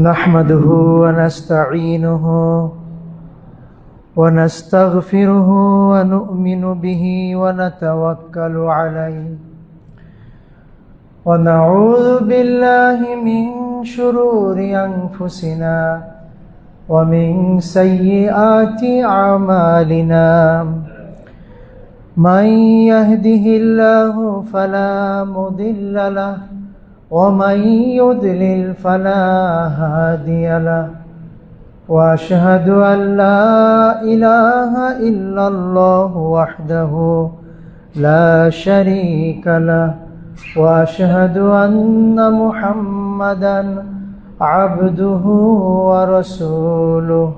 نحمده ونستعينه ونستغفره ونؤمن به ونتوكل عليه ونعوذ بالله من شرور أنفسنا ومن سيئات أعمالنا من يهده الله فلا مضل له ومن يضلل فلا هادي له وأشهد أن لا إله إلا الله وحده لا شريك له وأشهد أن محمدا عبده ورسوله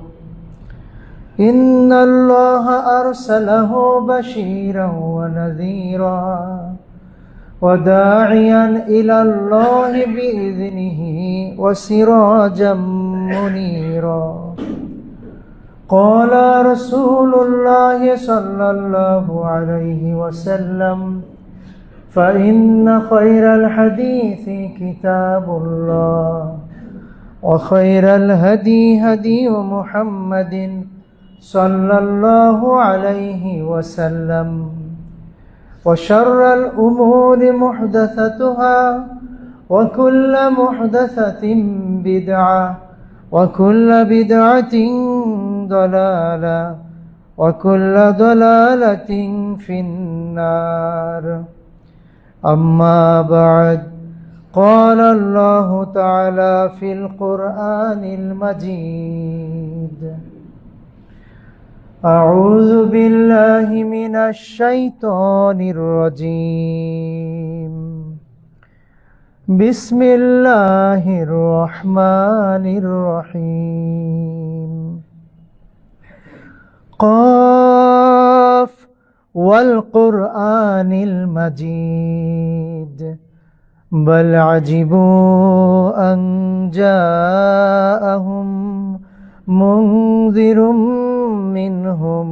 إن الله أرسله بشيرا ونذيرا وداعيا إلى الله بإذنه وسراجا منيرا قال رسول الله صلى الله عليه وسلم فإن خير الحديث كتاب الله وخير الهدي هدي محمد صلى الله عليه وسلم وشر الأمور محدثتها وكل محدثة بدعة وكل بدعة ضلالة وكل ضلالة في النار أما بعد قال الله تعالى في القرآن المجيد أعوذ بالله من الشيطان الرجيم بسم الله الرحمن الرحيم قاف والقرآن المجيد بل عجبوا أن جاءهم منذر منهم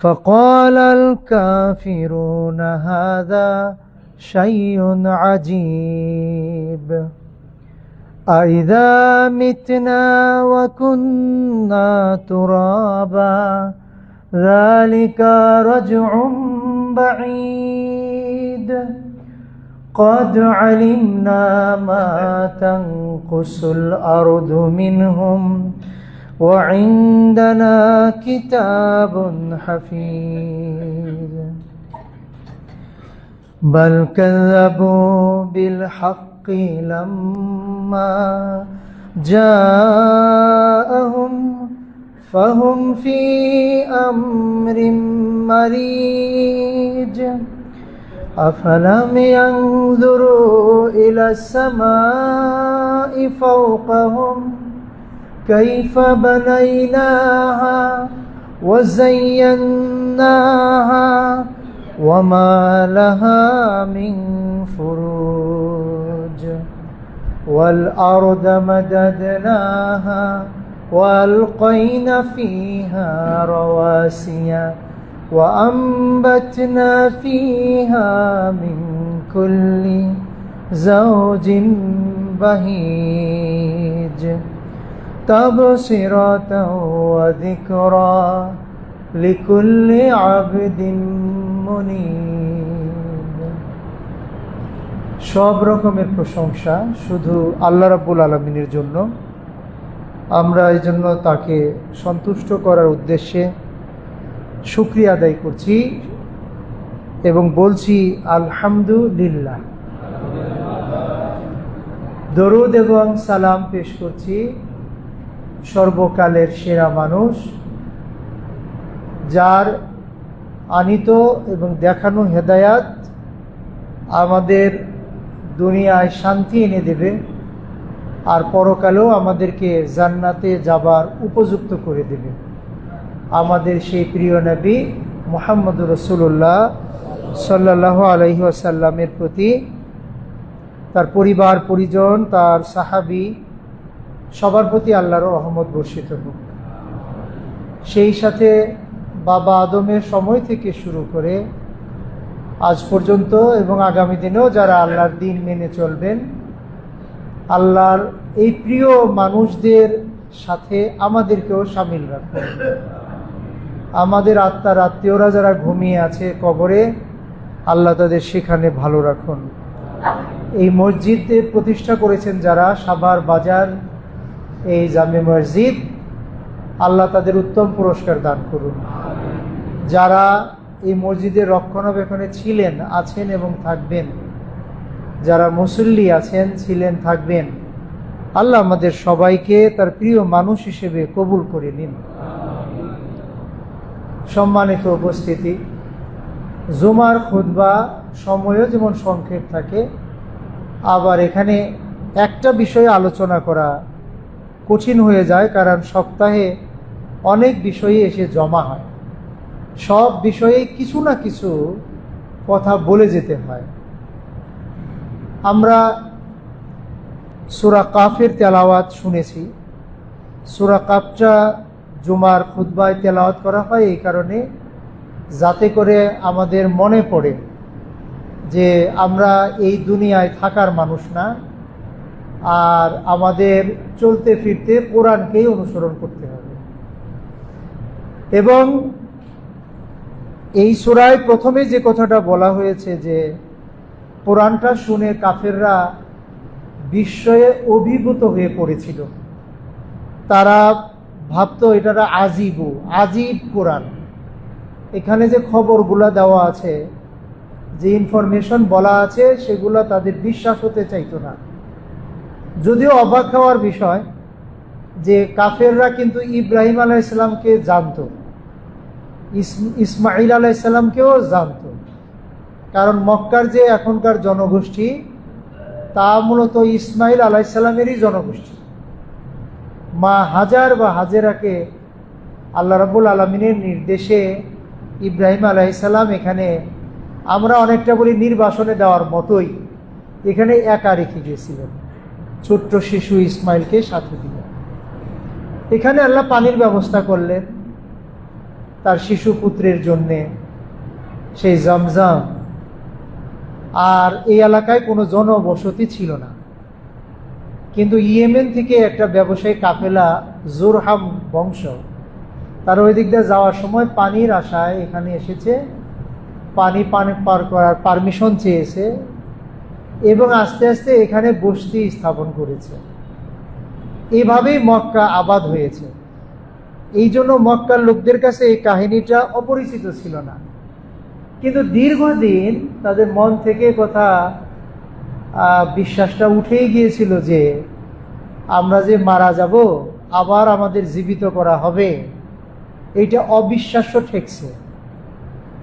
فقال الكافرون هذا شيء عجيب أإذا متنا وكنا ترابا ذلك رجع بعيد قد علمنا ما تنقص الأرض منهم وعندنا كتاب حفيظ بل كذبوا بالحق لما جاءهم فهم في أمر مريج أفلم ينظروا إلى السماء فوقهم كيف بنيناها وزيناها وما لها من فروج والأرض مددناها وألقينا فيها رواسي وأنبتنا فيها من كل زوج بهيج تبصرة وذكرى لكل عبد منيب সব রকমের প্রশংসা শুধু আল্লাহ রাব্বুল আলামিনের জন্য। আমরা এই জন্য তাকে সন্তুষ্ট করার উদ্দেশ্যে শুকরিয়া আদায় করছি এবং বলছি আলহামদুলিল্লাহ। দরুদ এবং সালাম পেশ করছি সর্বকালের সেরা মানুষ, যার আনিত এবং দেখানো হেদায়াত আমাদের দুনিয়ায় শান্তি এনে দেবে আর পরকালেও আমাদেরকে জান্নাতে যাবার উপযুক্ত করে দেবে। আমাদের সেই প্রিয় নবী মুহাম্মদুর রাসূলুল্লাহ সাল্লাল্লাহু আলাইহি ওয়াসাল্লামের প্রতি, তার পরিবার পরিজন, তার সাহাবী সবার প্রতি আল্লাহর রহমত বর্ষিত হোক। সেই সাথে বাবা আদমের সময় থেকে শুরু করে আজ পর্যন্ত এবং আগামী দিনেও যারা আল্লাহর দ্বীন মেনে চলবেন, আল্লাহর এই প্রিয় মানুষদের সাথে আমাদেরকেও সামিল রাখুন। আমাদের আত্মার আত্মীয়রা যারা ঘুমিয়ে আছে কবরে, আল্লাহ তাদের সেখানে ভালো রাখুন। এই মসজিদে প্রতিষ্ঠা করেছেন যারা, সাভার বাজার এই জামে মসজিদ, আল্লাহ তাদের উত্তম পুরস্কার দান করুন। যারা এই মসজিদের রক্ষণাবেক্ষণে ছিলেন, আছেন এবং থাকবেন, যারা মুসল্লি আছেন, ছিলেন, থাকবেন, আল্লাহ আমাদের সবাইকে তার প্রিয় মানুষ হিসেবে কবুল করে নিন। সম্মানিত উপস্থিতি, জুমার খুতবা সময়ও যেমন সংক্ষেপ থাকে, আবার এখানে একটা বিষয়ে আলোচনা করা কঠিন হয়ে যায়, কারণ সপ্তাহে অনেক বিষয়ে এসে জমা হয়। সব বিষয়ে কিছু না কিছু কথা বলে যেতে হয়। আমরা সূরা কাফের তেলাওয়াত শুনেছি। সূরা কাফটা জুমার খুতবায় তেলাওয়াত করা হয় এই কারণে, যাতে করে আমাদের মনে পড়ে যে আমরা এই দুনিয়ায় থাকার মানুষ না, আর আমাদের চলতে ফিরতে কোরআনকেই অনুসরণ করতে হবে। এবং এই সূরায় প্রথমে যে কথাটা বলা হয়েছে যে কোরআনটা শুনে কাফেররা বিস্ময়ে অভিভূত হয়ে পড়েছিল। তারা ভাবতো এটা আজীব কোরআন। এখানে যে খবরগুলো দেওয়া আছে, যে ইনফরমেশন বলা আছে, সেগুলো তাদের বিশ্বাস হতে চাইতো না। যদিও অবাক হওয়ার বিষয় যে কাফেররা কিন্তু ইব্রাহিম আলাইহিসসালামকে জানতো, ইসমাইল আলাইহিসসালামকেও জানতো। কারণ মক্কার যে এখনকার জনগোষ্ঠী, তা মূলত ইসমাইল আলাইহিসসালামেরই জনগোষ্ঠী। মা হাজার বা হাজেরাকে আল্লাহ রাব্বুল আলামিনের নির্দেশে ইব্রাহিম আলাইহিসসালাম এখানে, আমরা অনেকটা বলি নির্বাসনে দেওয়ার মতোই, এখানে একা রেখে গিয়েছিলেন। ছোট্ট শিশু ইসমাইলকে সাথে দিলেন। এখানে আল্লাহ পানির ব্যবস্থা করলেন তার শিশু পুত্রের জন্যে, সেই জমজম। আর এই এলাকায় কোনো জনবসতি ছিল না, কিন্তু ইয়েমেন থেকে একটা ব্যবসায়ী কাফেলা, জুরহাম বংশ, তার ওই দিক দিয়ে যাওয়ার সময় পানির আশায় এখানে এসেছে, পানি পার করার পারমিশন চেয়েছে, এবং আস্তে আস্তে এখানে বসতি স্থাপন করেছে। এভাবেই মক্কা আবাদ হয়েছে। এই জন্য মক্কার লোকদের কাছে এই কাহিনীটা অপরিচিত ছিল না। কিন্তু দীর্ঘদিন তাদের মন থেকে কথা বিশ্বাসটা উঠেই গিয়েছিল যে আমরা যে মারা যাব, আবার আমাদের জীবিত করা হবে। এইটা অবিশ্বাস্য ঠেকছে,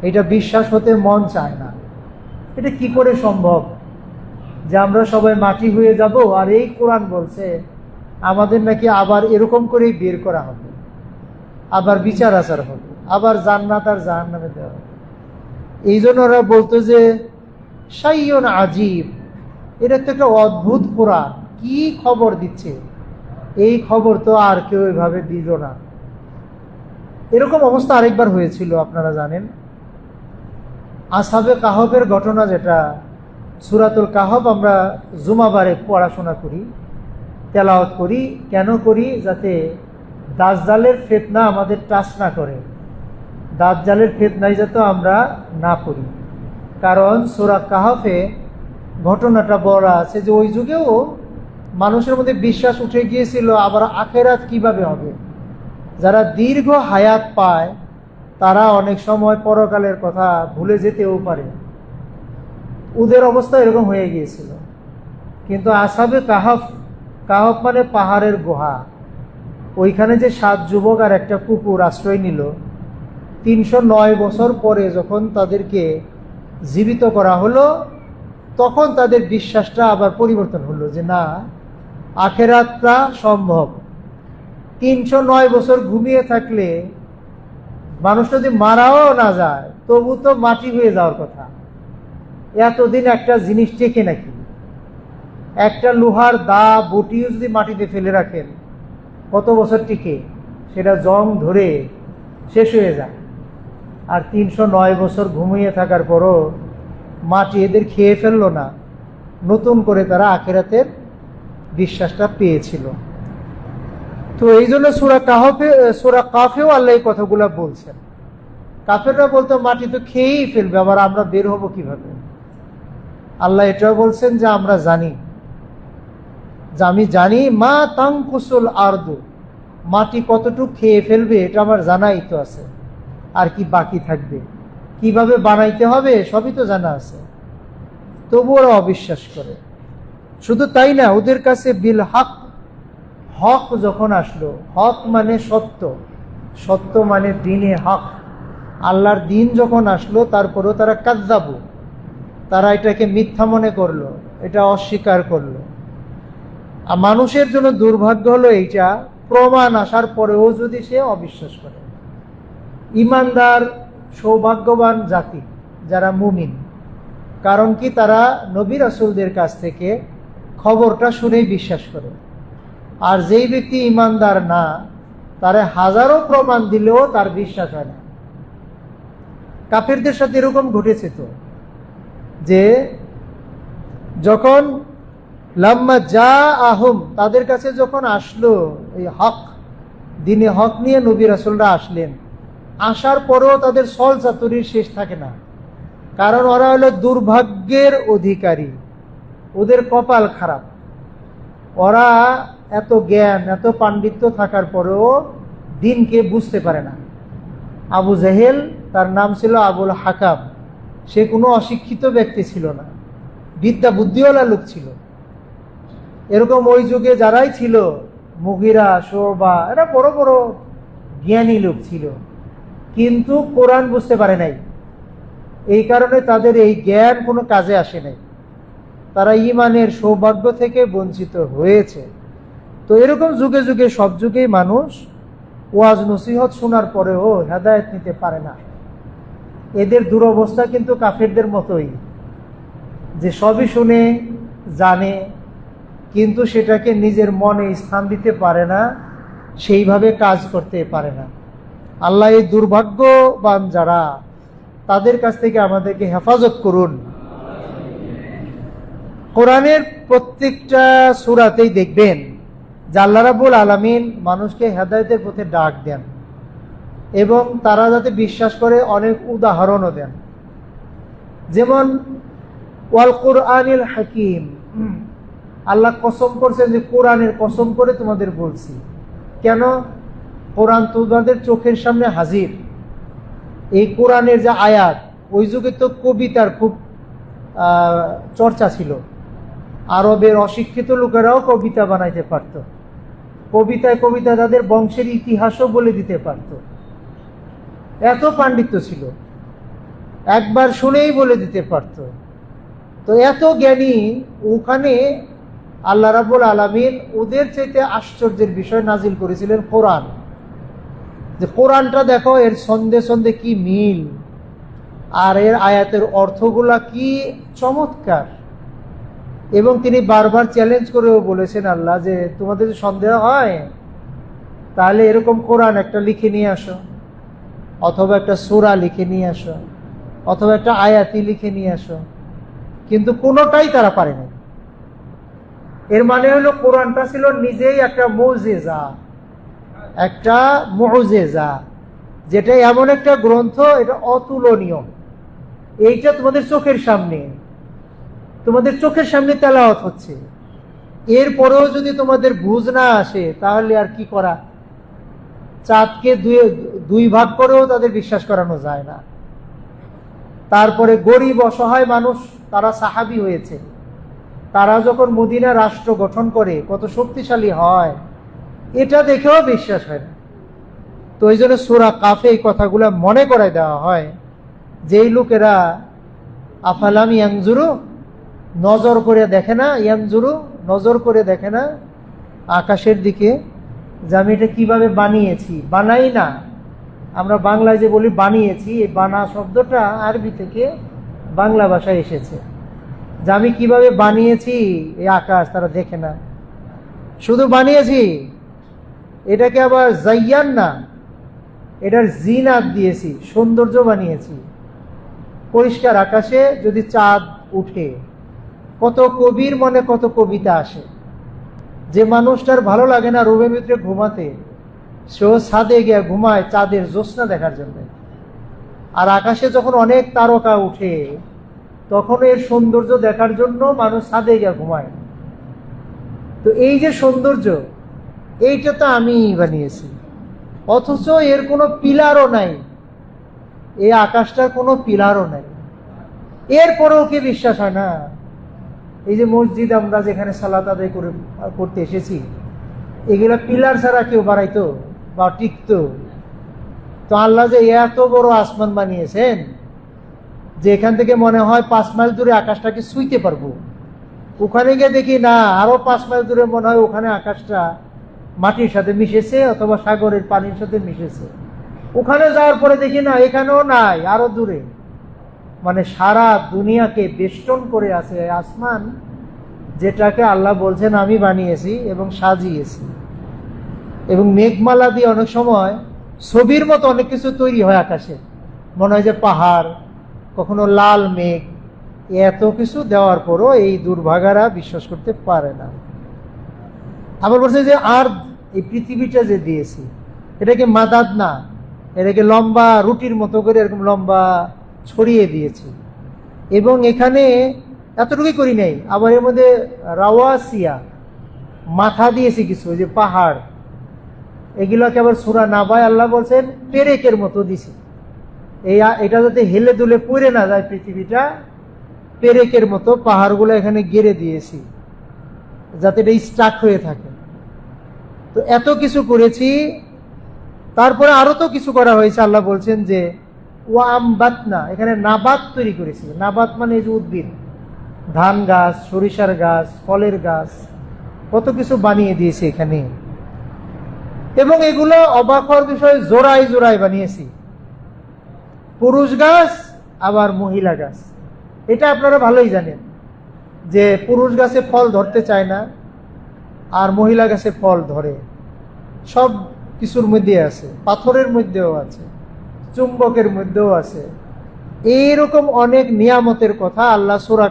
এটা বিশ্বাস হতে মন চায় না। এটা কি করে সম্ভব যে আমরা সবাই মাটি হয়ে যাব, আর এই কোরআন বলছে আমাদের নাকি আবার এরকম করেই বের করা হবে, আবার বিচার আচার হবে, আবার জান্নাত আর জাহান্নামে দেওয়া হবে। এই জন্য ওরা বলতো যে শাইউন আজীব, এটা তো একটা অদ্ভুত কোরআন, কি খবর দিচ্ছে, এই খবর তো আর কেউ এভাবে দিল না। এরকম অবস্থা আরেকবার হয়েছিল, আপনারা জানেন। আসহাবে কাহফের ঘটনা, যেটা সূরাতুল কাহফ আমরা জুমাবারে পড়াশোনা করি, তেলাওয়াত করি। কেন করি? যাতে দাজ্জালের ফিতনা আমাদের টাচ না করে, দাজ্জালের ফিতনায় যাতে আমরা না পড়ি। কারণ সূরা কাহফে ঘটনাটা বলা আছে যে ওই যুগেও মানুষের মধ্যে বিশ্বাস উঠে গিয়েছিল আবার আখেরাত কিভাবে হবে। যারা দীর্ঘ হায়াত পায় তারা অনেক সময় পরকালের কথা ভুলে যেতেও পারে। ওদের অবস্থা এরকম হয়ে গিয়েছিল। কিন্তু আসহাবে কাহফ, কাহফ মানে পাহাড়ের গুহা, ওইখানে যে 7 যুবক আর একটা কুকুর আশ্রয় নিল, 309 বছর পরে যখন তাদেরকে জীবিত করা হলো, তখন তাদের বিশ্বাসটা আবার পরিবর্তন হলো যে না, আখেরাতটা সম্ভব। 309 বছর ঘুমিয়ে থাকলে মানুষ যদি মারাও না যায়, তবু তো মাটি হয়ে যাওয়ার কথা। এতদিন একটা জিনিস টেকে নাকি? একটা লোহার দা বটিও যদি মাটিতে ফেলে রাখেন, কত বছর টিকে? সেটা জং ধরে শেষ হয়ে যায়। আর 309 বছর ঘুমিয়ে থাকার পরও মাটি এদের খেয়ে ফেললো না, নতুন করে তারা আখেরাতের বিশ্বাসটা পেয়েছিল। তো এই জন্য সূরা কাফেও আল্লাহ এই কথাগুলো বলছেন। কাফেররা বলতো মাটি তো খেয়েই ফেলবে, আবার আমরা বের হব কিভাবে? আল্লাহ এটাও বলছেন যে আমরা জানি, যে আমি জানি মা তানকুসুল আরদু, মাটি কতটুকু খেয়ে ফেলবে এটা আমার জানাই তো আছে, আর কি বাকি থাকবে, কিভাবে বানাইতে হবে সবই তো জানা আছে। তবু ওরা অবিশ্বাস করে। শুধু তাই না, ওদের কাছে বিল হক, হক যখন আসলো, হক মানে সত্য, সত্য মানে দিনে হক, আল্লাহর দিন যখন আসলো তারপরেও তারা কাযযাবু, তারা এটাকে মিথ্যা মনে করলো, এটা অস্বীকার করলো। আর মানুষের জন্য দুর্ভাগ্য হলো এইটা, প্রমাণ আসার পরেও যদি সে অবিশ্বাস করে। ঈমানদার সৌভাগ্যবান জাতি যারা মুমিন, কারণ কি তারা নবী রাসূলদের কাছ থেকে খবরটা শুনেই বিশ্বাস করে। আর যেই ব্যক্তি ঈমানদার না, তারে হাজারো প্রমাণ দিলেও তার বিশ্বাস হয় না। কাফেরদের সাথে এরকম ঘটেছে তো, যে যখন লাম্মা যা আহম, তাদের কাছে যখন আসলো এই হক, দিনে হক নিয়ে নবী রাসূলরা আসলেন, আসার পরেও তাদের ছল চাতুরির শেষ থাকে না। কারণ ওরা হলো দুর্ভাগ্যের অধিকারী, ওদের কপাল খারাপ। ওরা এত জ্ঞান এত পাণ্ডিত্য থাকার পরেও দিনকে বুঝতে পারে না। আবু জেহেল, তার নাম ছিল আবুল হাকাম, সে কোনো অশিক্ষিত ব্যক্তি ছিল না, বিদ্যা বুদ্ধিওয়ালা লোক ছিল। এরকম ওই যুগে যারাই ছিল, মুগিরা, শুবা, এরা বড় বড় জ্ঞানী লোক ছিল, কিন্তু কোরআন বুঝতে পারে নাই। এই কারণে তাদের এই জ্ঞান কোনো কাজে আসে নাই, তারা ঈমানের সৌভাগ্য থেকে বঞ্চিত হয়েছে। তো এরকম যুগে যুগে সব যুগেই মানুষ ওয়াজ নসিহত শোনার পরেও হেদায়েত নিতে পারে না। এদের দুরবস্থা কিন্তু কাফেরদের মতোই, যে সবই শুনে জানে কিন্তু সেটাকে নিজের মনে স্থান দিতে পারে না, সেইভাবে কাজ করতে পারে না। আল্লাহ এই দুর্ভাগ্যবান যারা, তাদের কাছ থেকে আমাদেরকে হেফাজত করুন। কোরআনের প্রত্যেকটা সূরাতেই দেখবেন যে আল্লাহ রাব্বুল আলামিন মানুষকে হেদায়েতের পথে ডাক দেন, এবং তারা যাতে বিশ্বাস করে অনেক উদাহরণও দেন। যেমন ওয়াল কুরআনিল হাকিম, আল্লাহ কসম করছেন যে কোরআনের কসম করে তোমাদের বলছি। কেন? কোরআন তোমাদের চোখের সামনে হাজির। এই কোরআনের যে আয়াত, ওই যুগে তো কবিতার খুব চর্চা ছিল। আরবের অশিক্ষিত লোকেরাও কবিতা বানাইতে পারত, কবিতায় কবিতা তাদের বংশের ইতিহাসও বলে দিতে পারত, এত পাণ্ডিত্য ছিল, একবার শুনেই বলে দিতে পারত। তো এত জ্ঞানী, ওখানে আল্লাহ রাব্বুল আলামিন ওদের চাইতে আশ্চর্যের বিষয় নাজিল করেছিলেন কোরআন। যে কোরআনটা দেখো, এর সন্ধে সন্ধে কি মিল, আর এর আয়াতের অর্থগুলা কি চমৎকার। এবং তিনি বারবার চ্যালেঞ্জ করেও বলেছেন আল্লাহ, যে তোমাদের যদি সন্দেহ হয় তাহলে এরকম কোরআন একটা লিখে নিয়ে আসো, অথবা একটা সূরা লিখে নিয়ে আসো, অথবা একটা আয়াতি লিখে নিয়ে আসো। কিন্তু কোনোটাই তারা পারে না। এর মানে হলো কোরআনটা ছিল নিজেই একটা মুজিজা, একটা মুজিজা, যেটা এমন একটা গ্রন্থ, এটা অতুলনীয়। এইটা তোমাদের চোখের সামনে, তোমাদের চোখের সামনে তেলাওয়াত হচ্ছে, এরপরেও যদি তোমাদের বুঝ না আসে তাহলে আর কি করা? চাঁদকে দুই ভাগ করেও তাদের বিশ্বাস করানো যায় না। তারপরে গরিব অসহায় মানুষ, তারা সাহাবী হয়েছে, তারা যখন মদিনা রাষ্ট্র গঠন করে কত শক্তিশালী হয়, এটা দেখেও বিশ্বাস হয় না। তো এই জন্য সূরা কাফে এই কথাগুলো মনে করাই দেওয়া হয়, যেই লোকেরা আফালাম ইয়ানজুরু, নজর করে দেখে না, ইয়ানজুরু নজর করে দেখে না আকাশের দিকে, যে আমি এটা কিভাবে বানিয়েছি। বানাই না, আমরা বাংলায় যে বলি বানিয়েছি, এই বানা শব্দটা আরবি থেকে বাংলা ভাষায় এসেছে। যে আমি কিভাবে বানিয়েছি এই আকাশ, তারা দেখে না। শুধু বানিয়েছি, এটাকে আবার জাইয়ান না, এটার জিনাত দিয়েছি, সৌন্দর্য বানিয়েছি। পরিষ্কার আকাশে যদি চাঁদ উঠে, কত কবির মনে কত কবিতা আসে, যে মানুষটার ভালো লাগে না রুমের ভিতরে ঘুমাতে, সেও ছাদে গিয়ে ঘুমায় চাঁদের জ্যোৎস্না দেখার জন্য। আর আকাশে যখন অনেক তারকা উঠে তখন এর সৌন্দর্য দেখার জন্য মানুষ ছাদে গিয়ে ঘুমায়। তো এই যে সৌন্দর্য, এইটা তো আমি বানিয়েছি, অথচ এর কোনো পিলারও নাই, এই আকাশটার কোনো পিলারও নাই, এরপরেও কি বিশ্বাস হয় না? এই যে মসজিদ আমরা যেখানে সালাত আদায় করতে এসেছি, এগুলা পিলার ছাড়া কেউ বাড়াইতো বা টিকতো? তো আল্লাহ যে এত বড় আসমান বানিয়েছেন যে এখান থেকে মনে হয় 5 মাইল দূরে আকাশটাকে ছুঁইতে পারবো, ওখানে গিয়ে দেখি না, আরো 5 মাইল দূরে মনে হয় ওখানে আকাশটা মাটির সাথে মিশেছে অথবা সাগরের পানির সাথে মিশেছে। ওখানে যাওয়ার পরে দেখি না, এখানেও নাই, আরো দূরে। মানে সারা দুনিয়াকে বেষ্টন করে আছে আসমান, যেটাকে আল্লাহ বলছেন আমি বানিয়েছি এবং সাজিয়েছি। এবং মেঘমালা দিয়ে অনেক সময় ছবির মতো অনেক কিছু তৈরি হয় আকাশে, মনে হয় যে পাহাড়, কখনো লাল মেঘ। এত কিছু দেওয়ার পরও এই দুর্ভাগারা বিশ্বাস করতে পারে না। আবার বলছে যে আর এই পৃথিবীটা যে দিয়েছি, এটাকে মাদাদ না, এটাকে লম্বা রুটির মতো করে এরকম লম্বা ছড়িয়ে দিয়েছি। এবং এখানে এতটুকুই করি নাই, আবার এর মধ্যে রাওয়াসিয়া মাথা দিয়েছি কিছু, যে পাহাড়, এগুলোকে আবার সূরা নাবায় আল্লাহ বলছেন পেরেকের মতো দিছি। এটা যাতে হেলে দুলে পড়ে না যায় পৃথিবীটা, পেরেকের মতো পাহাড়গুলো এখানে গেড়ে দিয়েছি যাতে এটা স্টাক হয়ে থাকে। তো এত কিছু করেছি, তারপরে আরো তো কিছু করা হয়েছে। আল্লাহ বলছেন যে ওয়ামবাতনা, এখানে নাবাত তৈরি করেছি। নাবাত মানে এই যে উদ্ভিদ, ধান গাছ, সরিষার গাছ, ফলের গাছ, কত কিছু বানিয়ে দিয়েছে এখানে। এবং এগুলো অবাক হওয়ার বিষয়, জোড়ায় জোড়ায় বানিয়েছি, পুরুষ গাছ আবার মহিলা গাছ। এটা আপনারা ভালোই জানেন যে পুরুষ গাছে ফল ধরতে চায় না আর মহিলা গাছে ফল ধরে। সব কিছুর মধ্যে আছে, পাথরের মধ্যেও আছে, চুম্বকের মধ্যেও আছে। এইরকম অনেক নিয়ামতের কথা আল্লাহ সূরা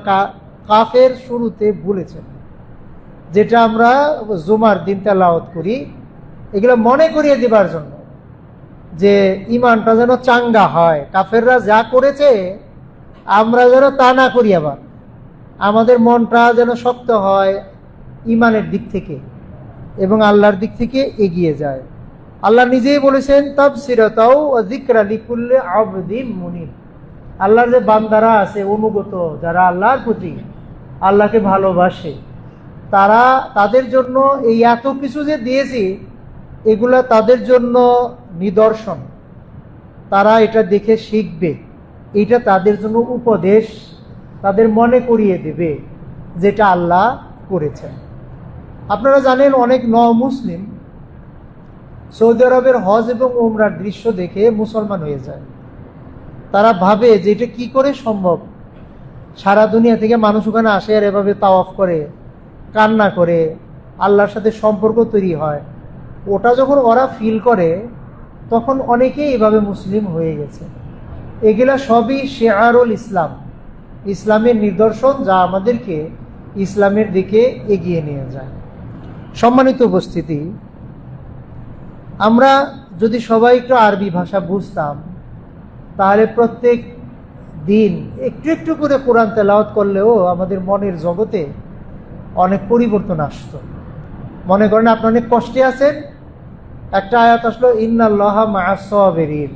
কাফের শুরুতে বলেছেন, যেটা আমরা জুমার দিন তেলাওয়াত করি, এগুলো মনে করিয়ে দেবার জন্য যে ইমানটা যেন চাঙ্গা হয়। কাফেররা যা করেছে আমরা যেন তা না করি, আবার আমাদের মনটা যেন শক্ত হয় ইমানের দিক থেকে এবং আল্লাহর দিক থেকে এগিয়ে যায়। আল্লাহ নিজেই বলেছেন তাফসিরাতাও ওয়া যিকরা লিকুল্লি আবদিন মুনিব। আল্লাহর যে বান্দারা আছে অনুগত, যারা আল্লাহর প্রতি, আল্লাহকে ভালোবাসে, তাদের জন্য এই এত কিছু যে দিয়েছি, এগুলা তাদের জন্য নিদর্শন। তারা এটা দেখে শিখবে, এটা তাদের জন্য উপদেশ, তাদের মনে করিয়ে দেবে যেটা আল্লাহ করেছেন। আপনারা জানেন অনেক মুসলিম সৌদি আরবের হজ এবং উমরার দৃশ্য দেখে মুসলমান হয়ে যায়। তারা ভাবে যে এটা কি করে সম্ভব, সারা দুনিয়া থেকে মানুষ ওখানে আসে আর এভাবে তাওয়াফ করে, কান্না করে, আল্লাহর সাথে সম্পর্ক তৈরি হয়। ওটা যখন ওরা ফিল করে তখন অনেকেই এভাবে মুসলিম হয়ে গেছে। এগুলা সবই শেআরুল ইসলাম, ইসলামের নিদর্শন, যা আমাদেরকে ইসলামের দিকে এগিয়ে নিয়ে যায়। সম্মানিত উপস্থিতি, আমরা যদি সবাই একটু আরবি ভাষা বুঝতাম, তাহলে প্রত্যেক দিন একটু একটু করে কোরআন তেলাওয়াত করলেও আমাদের মনের জগতে অনেক পরিবর্তন আসতো। মনে করেন আপনি অনেক কষ্টে আছেন, একটা আয়াত আসলো ইন্নাল্লাহা মা'আস সাবিরিন,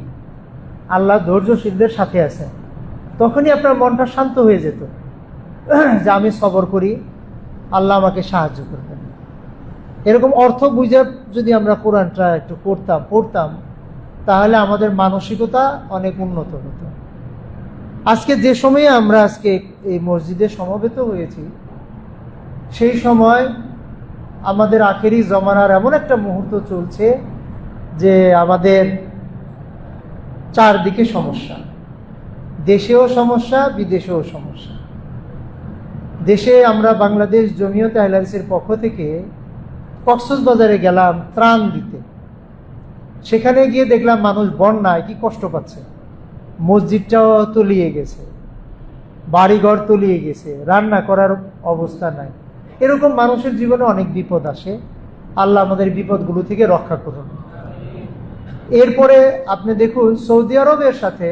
আল্লাহ ধৈর্যশীলদের সাথে আছেন, তখনই আপনার মনটা শান্ত হয়ে যেত যে আমি সবর করি, আল্লাহ আমাকে সাহায্য করবেন। এরকম অর্থ বুঝে যদি আমরা কোরআনটা একটু পড়তাম, তাহলে আমাদের মানসিকতা অনেক উন্নত হতো। আজকে যে সময়ে আমরা আজকে এই মসজিদে সমবেত হয়েছি, সেই সময় আমাদের আখেরি জমানার এমন একটা মুহূর্ত চলছে যে আমাদের চারদিকে সমস্যা, দেশেও সমস্যা, বিদেশেও সমস্যা। দেশে আমরা বাংলাদেশ জমিয়তে আহলে হাদিসের পক্ষ থেকে কক্সবাজারে গেলাম ত্রাণ দিতে। সেখানে গিয়ে দেখলাম মানুষ বন্যায় কি কষ্ট পাচ্ছে, মসজিদটাও তলিয়ে গেছে, বাড়িঘর তলিয়ে গেছে, রান্না করার অবস্থা নাই। এরকম মানুষের জীবনে অনেক বিপদ আসে। আল্লাহ আমাদের বিপদগুলো থেকে রক্ষা করুন। এরপরে আপনি দেখুন, সৌদি আরবের সাথে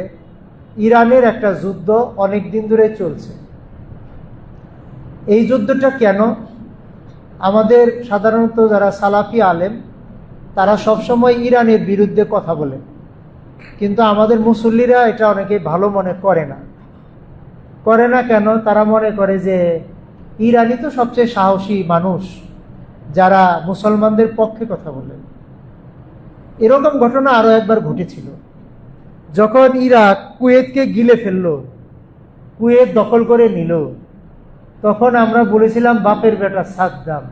ইরানের একটা যুদ্ধ অনেক দিন ধরে চলছে। এই যুদ্ধটা কেন? আমাদের সাধারণত যারা সালাফি আলেম তারা সবসময় ইরানের বিরুদ্ধে কথা বলে, কিন্তু আমাদের মুসল্লিরা এটা অনেকে ভালো মনে করে না। কেন? তারা মনে করে যে ইরানই তো সবচেয়ে সাহসী মানুষ যারা মুসলমানদের পক্ষে কথা বলে। এরকম ঘটনা আরো একবার ঘটেছিল, যখন ইরাক কুয়েতকে গিলে ফেললো, কুয়েত দখল করে নিল, তখন আমরা বলেছিলাম বাপের বেটা সাদ্দাম।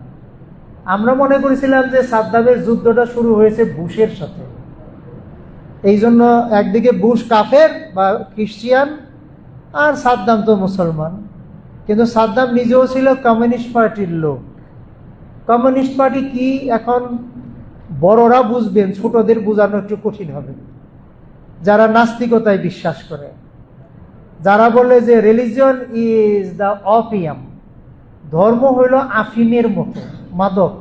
আমরা মনে করেছিলাম যে সাদ্দামের যুদ্ধটা শুরু হয়েছে বুশের সাথে। এই জন্য একদিকে বুশ কাফের বা খ্রিস্টিয়ান, আর সাদ্দাম তো মুসলমান। কিন্তু সাদ্দাম নিজেও ছিল কমিউনিস্ট পার্টির লোক। কমিউনিস্ট পার্টি কি এখন বড়রা বুঝবেন, ছোটদের বোঝানো একটু কঠিন হবে। যারা নাস্তিকতায় বিশ্বাস করে, যারা বলে যে রিলিজিয়ন ইজ দ্য অপিয়াম, ধর্ম হইল আফিমের মতো মাদক।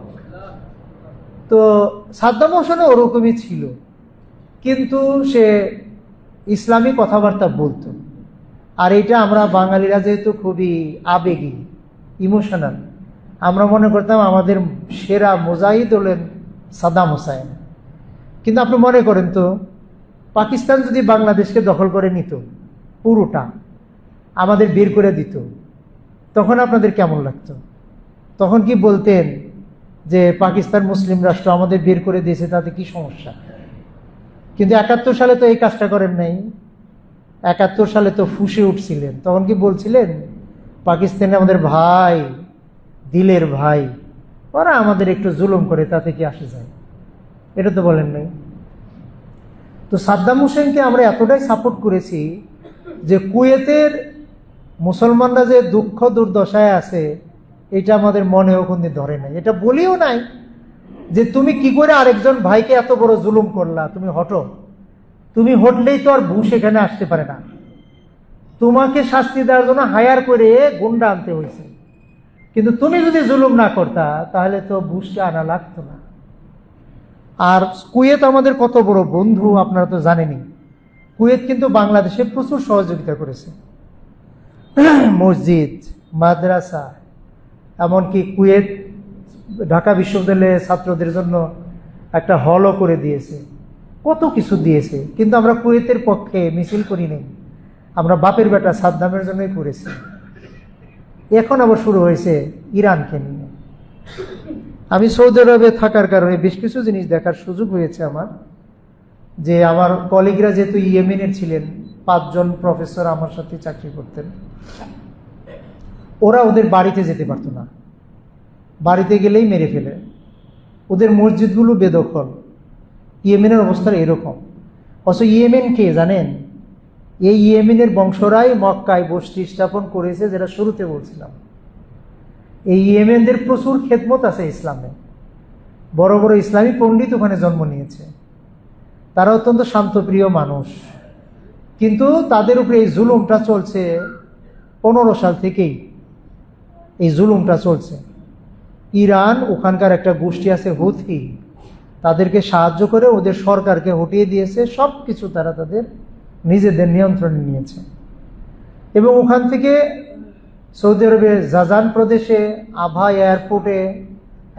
তো সাদ্দাম হোসেনও ওরকমই ছিল, কিন্তু সে ইসলামী কথাবার্তা বলতো। আর এটা আমরা বাঙালিরা যেহেতু খুবই আবেগী, ইমোশনাল, আমরা মনে করতাম আমাদের সেরা মুজাহিদ হলেন সাদ্দাম হোসেন। কিন্তু আপনি মনে করেন তো, পাকিস্তান যদি বাংলাদেশকে দখল করে নিত, পুরোটা আমাদের বের করে দিত, তখন আপনাদের কেমন লাগতো? তখন কি বলতেন যে পাকিস্তান মুসলিম রাষ্ট্র, আমাদের বের করে দিয়েছে, তাতে কি সমস্যা? কিন্তু 71 সালে তো এই কাজটা করেন নাই। 71 সালে তো ফুঁসে উঠছিলেন, তখন কি বলছিলেন পাকিস্তানে আমাদের ভাই, দিলের ভাই, ওরা আমাদের একটু জুলুম করে, তাতে কি আসে যায়? এটা তো বলেন নাই। তো সাদ্দাম হোসেনকে আমরা এতটাই সাপোর্ট করেছি যে কুয়েতের মুসলমানরা যে দুঃখ দুর্দশায় আছে, এটা আমাদের মনেও কোনদিন ধরে নাই। এটা বলিও নাই যে তুমি কি করে আরেকজন ভাইকে এত বড় জুলুম করলা, তুমি হটো। তুমি হটলেই তো আর বুশ এখানে আসতে পারে না। তোমাকে শাস্তি দেওয়ার জন্য হায়ার করে গুন্ডা আনতে হয়েছে। কিন্তু তুমি যদি জুলুম না করতা, তাহলে তো বুশকে আনা লাগতো না। আর কুয়েত আমাদের কত বড় বন্ধু আপনারা তো জানেনই। কুয়েত কিন্তু বাংলাদেশে প্রচুর সহযোগিতা করেছে, মসজিদ, মাদ্রাসা, এমনকি কুয়েত ঢাকা বিশ্ববিদ্যালয়ের ছাত্রদের জন্য একটা হলও করে দিয়েছে, কত কিছু দিয়েছে। কিন্তু আমরা কুয়েতের পক্ষে মিছিল করি নাই, আমরা বাপের বেটা সাদ্দামের জন্যই করেছি। এখন আবার শুরু হয়েছে ইরানকে নিয়ে। আমি সৌদি আরবে থাকার কারণে বেশ কিছু জিনিস দেখার সুযোগ হয়েছে আমার। যে আমার কলিগরা যেহেতু ইয়েমেনের ছিলেন, 5 জন প্রফেসর আমার সাথে চাকরি করতেন, ওরা ওদের বাড়িতে যেতে পারতো না, বাড়িতে গেলেই মেরে ফেলে। ওদের মসজিদগুলো বেদখল। ইয়েমেনের অবস্থা এরকম। অথচ ইয়েমেন কে জানেন? এই ইয়েমেনের বংশরাই মক্কায় বসতি স্থাপন করেছে, যেটা শুরুতে বলছিলাম। এই ইয়েমেনদের প্রচুর খেদমত আছে ইসলামে, বড় বড় ইসলামী পণ্ডিত ওখানে জন্ম নিয়েছে। তারা অত্যন্ত শান্তপ্রিয় মানুষ, কিন্তু তাদের উপরে এই জুলুমটা চলছে 15 সাল থেকেই। এই জুলুমটা চলছে। ইরান, ওখানকার একটা গোষ্ঠী আছে হুথি, তাদেরকে সাহায্য করে ওদের সরকারকে হটিয়ে দিয়েছে। সব কিছু তারা তাদের নিজেদের নিয়ন্ত্রণে নিয়েছে। এবং ওখান থেকে সৌদি আরবের জাজান প্রদেশে, আভা এয়ারপোর্টে,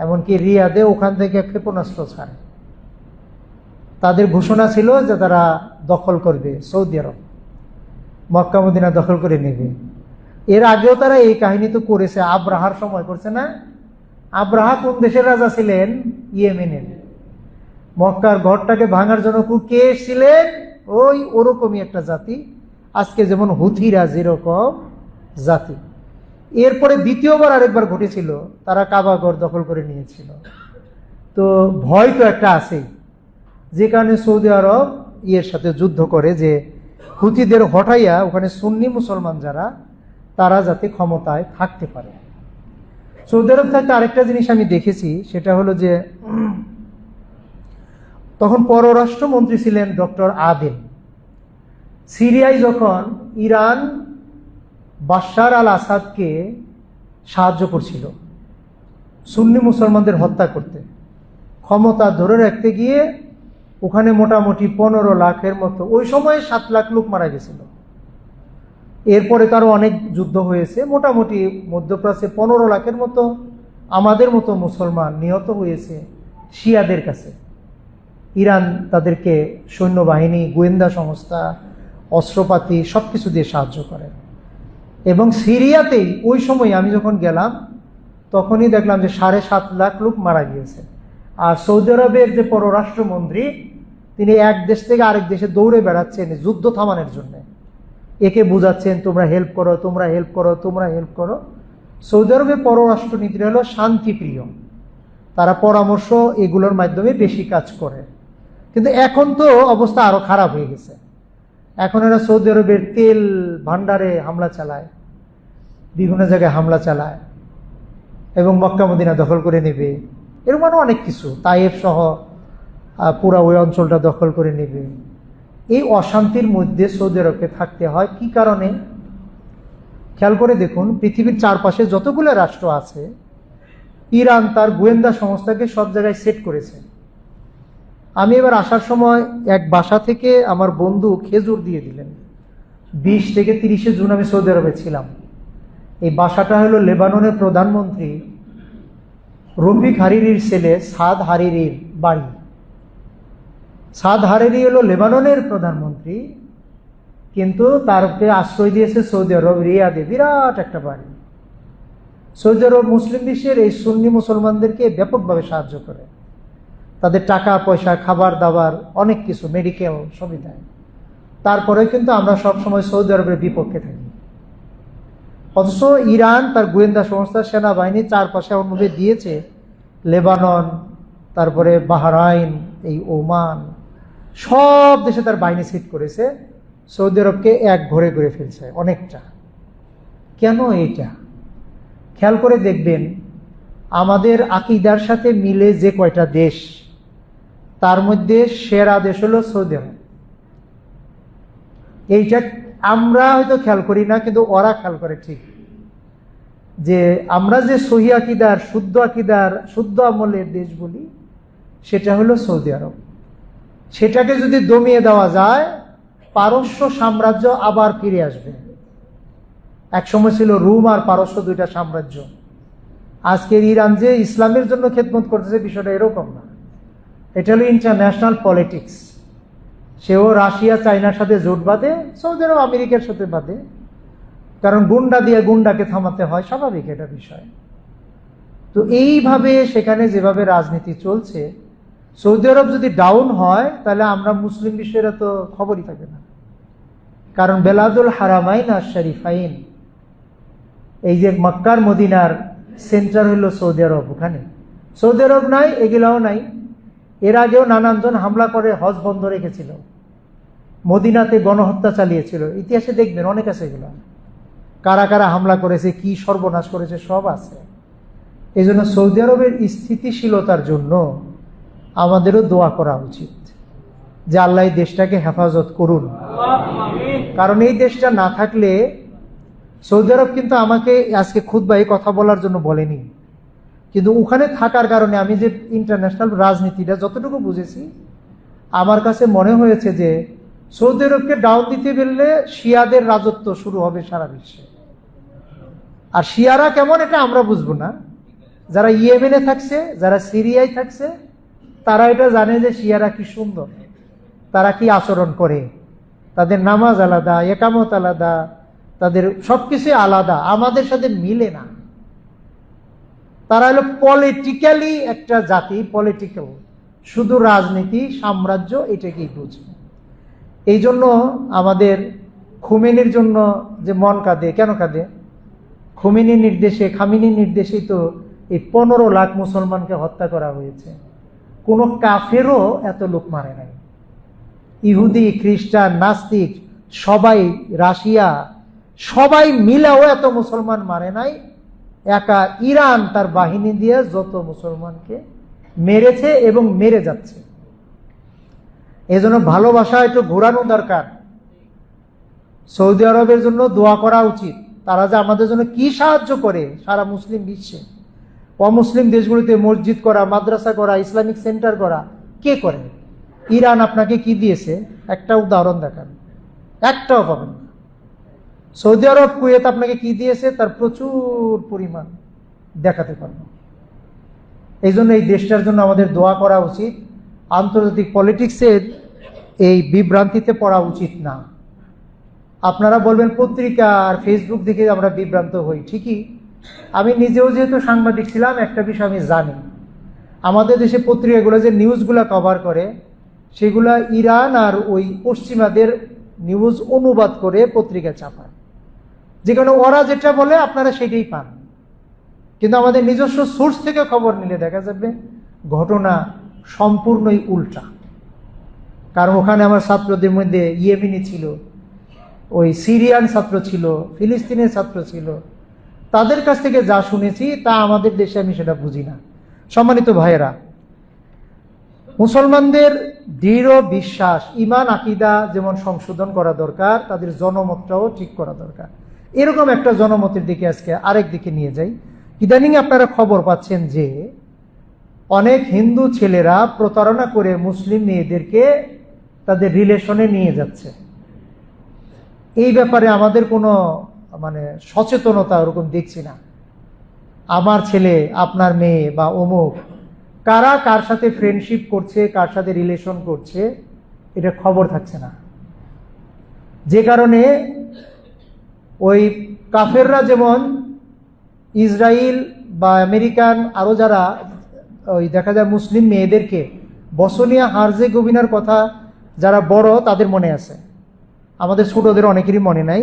এমনকি রিয়াদে, ওখান থেকে ক্ষেপণাস্ত্র ছাড়ে। তাদের ঘোষণা ছিল যে তারা দখল করবে সৌদি আরব, মক্কা মদিনা দখল করে নেবে। এর আগেও তারা এই কাহিনী তো করেছে, আব্রাহার সময় করছে না? আব্রাহা কোন দেশের রাজা ছিলেন? ইয়েমেনের। মক্কার ঘরটাকে ভাঙার জন্য কে এসেছিলেন? ওই ওরকমই একটা জাতি, আজকে যেমন হুথিরা যেরকম জাতি। এরপরে দ্বিতীয়বার আরেকবার ঘটেছিল, তারা কাবাগর দখল করে নিয়েছিল। তো ভয় তো একটা আছেই, যে কারণে সৌদি আরব ইয়ের সাথে যুদ্ধ করে যে হুথিদের হটাইয়া ওখানে সুন্নি মুসলমান যারা, তারা যাতে ক্ষমতায় থাকতে পারে। সৌদি আরব থাকতে আরেকটা জিনিস আমি দেখেছি, সেটা হলো যে তখন পররাষ্ট্রমন্ত্রী ছিলেন ডক্টর আদেল। সিরিয়ায় যখন ইরান বাশার আল আসাদকে সাহায্য করছিল, সুন্নি মুসলমানদের হত্যা করতে, ক্ষমতা ধরে রাখতে গিয়ে ওখানে মোটামুটি 15 লাখের মতো, ওই সময়ে 7 লাখ লোক মারা গেছিল। এরপরে তারও অনেক যুদ্ধ হয়েছে, মোটামুটি মধ্যপ্রাচ্যে 15 লাখের মতো আমাদের মতো মুসলমান নিহত হয়েছে শিয়াদের কাছে। ইরান তাদেরকে সৈন্যবাহিনী, গোয়েন্দা সংস্থা, অস্ত্রপাতি সব কিছু দিয়ে সাহায্য করে। এবং সিরিয়াতেই ওই সময় আমি যখন গেলাম তখনই দেখলাম যে 7.5 লাখ লোক মারা গিয়েছে। আর সৌদি আরবের যে পররাষ্ট্রমন্ত্রী, তিনি এক দেশ থেকে আরেক দেশে দৌড়ে বেড়াচ্ছেন যুদ্ধ থামানোর জন্য, একে বুঝাচ্ছেন তোমরা হেল্প করো, তোমরা হেল্প করো, তোমরা হেল্প করো। সৌদি আরবের পররাষ্ট্রনীতি হলো শান্তিপ্রিয়, তারা পরামর্শ এগুলোর মাধ্যমে বেশি কাজ করে। কিন্তু এখন তো অবস্থা আরো খারাপ হয়ে গেছে। এখন এরা সৌদি আরবের তেল ভান্ডারে হামলা চালায়, বিভিন্ন জায়গায় হামলা চালায় এবং মক্কা মদিনা দখল করে নেবে, এরকম আরো অনেক কিছু, তাইফ সহ পুরা ওই অঞ্চলটা দখল করে নেবে। এই অশান্তির মধ্যে সৌদি আরবকে থাকতে হয়। কি কারণে? খেয়াল করে দেখুন, পৃথিবীর চারপাশে যতগুলো রাষ্ট্র আছে, ইরান তার গোয়েন্দা সংস্থাকে সব জায়গায় সেট করেছে। আমি এবার আসার সময় এক বাসা থেকে আমার বন্ধু খেজুর দিয়ে দিলেন। 20 থেকে 30 জুন আমি সৌদি আরবে ছিলাম। এই বাসাটা হলো লেবাননের প্রধানমন্ত্রী রফিক হারিরির ছেলে সাদ হারিরির বাড়ি। সাদ হারিরি হলো লেবাননের প্রধানমন্ত্রী, কিন্তু তারকে আশ্রয় দিয়েছে সৌদি আরব, রিয়াদে বিরাট একটা বাড়ি। সৌদি আরব মুসলিম বিশ্বের এই সুন্নি মুসলমানদেরকে ব্যাপকভাবে সাহায্য করে, তাদের টাকা পয়সা, খাবার দাবার, অনেক কিছু, মেডিকেল সবই দেয়। তারপরে কিন্তু আমরা সবসময় সৌদি আরবের বিপক্ষে থাকি। অথচ ইরান তার গোয়েন্দা সংস্থা, সেনাবাহিনী চারপাশে অন্যদের দিয়েছে, লেবানন, তারপরে বাহরাইন, এই ওমান, সব দেশে তার বাহিনী সেট করেছে। সৌদি আরবকে এক ঘরে ঘুরে ফেলছে অনেকটা। কেন এইটা? খেয়াল করে দেখবেন, আমাদের আকীদার সাথে মিলে যে কয়টা দেশ, তার মধ্যে সেরা দেশ হলো সৌদি আরব। এইটা আমরা হয়তো খেয়াল করি না, কিন্তু ওরা খেয়াল করে ঠিক, যে আমরা যে সহি আকীদার, শুদ্ধ আমলের দেশ বলি, সেটা হলো সৌদি আরব। সেটাকে যদি দমিয়ে দেওয়া যায়, পারস্য সাম্রাজ্য আবার ফিরে আসবে। এক সময় ছিল রোম আর পারস্য দুইটা সাম্রাজ্য। আজকের ইরান যে ইসলামের জন্য খেদমত করতেছে, বিষয়টা এরকম না। এটা হলো ইন্টারন্যাশনাল পলিটিক্স। সেও রাশিয়া চায়নার সাথে জোট বাঁধে, সৌদি আরব আমেরিকার সাথে বাঁধে, কারণ গুন্ডা দিয়ে গুন্ডাকে থামাতে হয়, স্বাভাবিক এটা বিষয়। তো এইভাবে সেখানে যেভাবে রাজনীতি চলছে, সৌদি আরব যদি ডাউন হয় তাহলে আমরা মুসলিম বিশ্বের তো খবরই থাকে না। কারণ বেলাদুল হারামাইন আর শরীফাইন, এই যে মক্কার মদিনার সেন্টার হলো সৌদি আরব, ওখানে সৌদি আরব নাই, এগুলাও নাই। এর আগেও নানানজন হামলা করে হজ বন্ধ রেখেছিল, মদিনাতে গণহত্যা চালিয়েছিল, ইতিহাসে দেখবেন অনেক আছে এগুলো। কারা কারা হামলা করেছে, কি সর্বনাশ করেছে, সব আছে। এই জন্য সৌদি আরবের স্থিতিশীলতার জন্য আমাদেরও দোয়া করা উচিত যে আল্লাহ এই দেশটাকে হেফাজত করুন। কারণ এই দেশটা না থাকলে, সৌদি আরব কিন্তু আমাকে আজকে খুতবায় কথা বলার জন্য বলেনি, কিন্তু ওখানে থাকার কারণে আমি যে ইন্টারন্যাশনাল রাজনীতিটা যতটুকু বুঝেছি, আমার কাছে মনে হয়েছে যে সৌদি আরবকে ডাউন দিতে পারলে শিয়াদের রাজত্ব শুরু হবে সারা বিশ্বে। আর শিয়ারা কেমন এটা আমরা বুঝবো না, যারা ইয়েমেনে থাকছে, যারা সিরিয়ায় থাকছে, তারা এটা জানে যে শিয়ারা কি সুন্দর, তারা কি আচরণ করে, তাদের নামাজ আলাদা, একামত আলাদা, তাদের সবকিছু আলাদা, আমাদের সাথে মিলে না। তারা হলো পলিটিক্যালি একটা জাতি, পলিটিক্যাল, শুধু রাজনীতি, সাম্রাজ্য, এটাকেই বুঝে। এই জন্য আমাদের খুমেনির জন্য যে মন কাঁদে, কেন কাঁদে? খুমেনির নির্দেশে, খামিনির নির্দেশেই তো এই 15 লাখ মুসলমানকে হত্যা করা হয়েছে। কোনো কাফেরও এত লোক মারে নাই। ইহুদি, খ্রিস্টান, নাস্তিক সবাই, রাশিয়া সবাই মিলেও এত মুসলমান মারে নাই। একা ইরান তার বাহিনী দিয়ে যত মুসলমানকে মেরেছে এবং মেরে যাচ্ছে। এজন্য ভালোবাসা একটু ঘোরানো দরকার। সৌদি আরবের জন্য দোয়া করা উচিত, তারা যে আমাদের জন্য কি সাহায্য করে সারা মুসলিম বিশ্বে। অমুসলিম দেশগুলোতে মসজিদ করা, মাদ্রাসা করা, ইসলামিক সেন্টার করা কে করে? ইরান আপনাকে কি দিয়েছে? একটা উদাহরণ দেখান, একটাও পাবেন না। সৌদি আরব, কুয়েত আপনাকে কি দিয়েছে? তার প্রচুর পরিমাণ দেখাতে পারবেন। এই জন্য এই দেশটার জন্য আমাদের দোয়া করা উচিত। আন্তর্জাতিক পলিটিক্সের এই বিভ্রান্তিতে পড়া উচিত না। আপনারা বলবেন পত্রিকা আর ফেসবুক দেখে আমরা বিভ্রান্ত হই, ঠিকই। আমি নিজেও যেহেতু সাংবাদিক ছিলাম, একটা বিষয় আমি জানি, আমাদের দেশে পত্রিকাগুলো যে নিউজগুলো কভার করে সেগুলা ইরান আর ওই পশ্চিমাদের নিউজ অনুবাদ করে পত্রিকা ছাপায়, যেখানে ওরা যেটা বলে আপনারা সেটাই পান। কিন্তু আমাদের নিজস্ব সোর্স থেকে খবর নিলে দেখা যাবে ঘটনা সম্পূর্ণই উল্টা। কারণ ওখানে আমার ছাত্রদের মধ্যে ইয়েমেনি ছিল, ওই সিরিয়ান ছাত্র ছিল, ফিলিস্তিনের ছাত্র ছিল। তাদের কাছ থেকে যা শুনেছি তা আমাদের দেশে আমি সেটা বুঝি না। সম্মানিত ভাইয়েরা, মুসলমানদের দৃঢ় বিশ্বাস, ইমান, আকীদা যেমন সংশোধন করা দরকার, তাদের জনমতটাও ঠিক করা দরকার। এরকম একটা জনমতের দিকে আজকে আরেক দিকে নিয়ে যাই। ইদানিং আপনারা খবর পাচ্ছেন যে অনেক হিন্দু ছেলেরা প্রতারণা করে মুসলিম মেয়েদেরকে তাদের রিলেশনে নিয়ে যাচ্ছে। এই ব্যাপারে আমাদের কোনো সচেতনতা ওরকম দেখছি না। আমার ছেলে, আপনার মেয়ে বা অমুক, কারা কার সাথে ফ্রেন্ডশিপ করছে, কার সাথে রিলেশন করছে, এটা খবর থাকছে না। যে কারণে ওই কাফেররা যেমন ইসরায়েল বা আমেরিকান আরো যারা ওই দেখা যায় মুসলিম মেয়েদেরকে বসনিয়া হার্জেগোভিনার কথা যারা বড় তাদের মনে আছে, আমাদের ছোটদের অনেকেরই মনে নাই।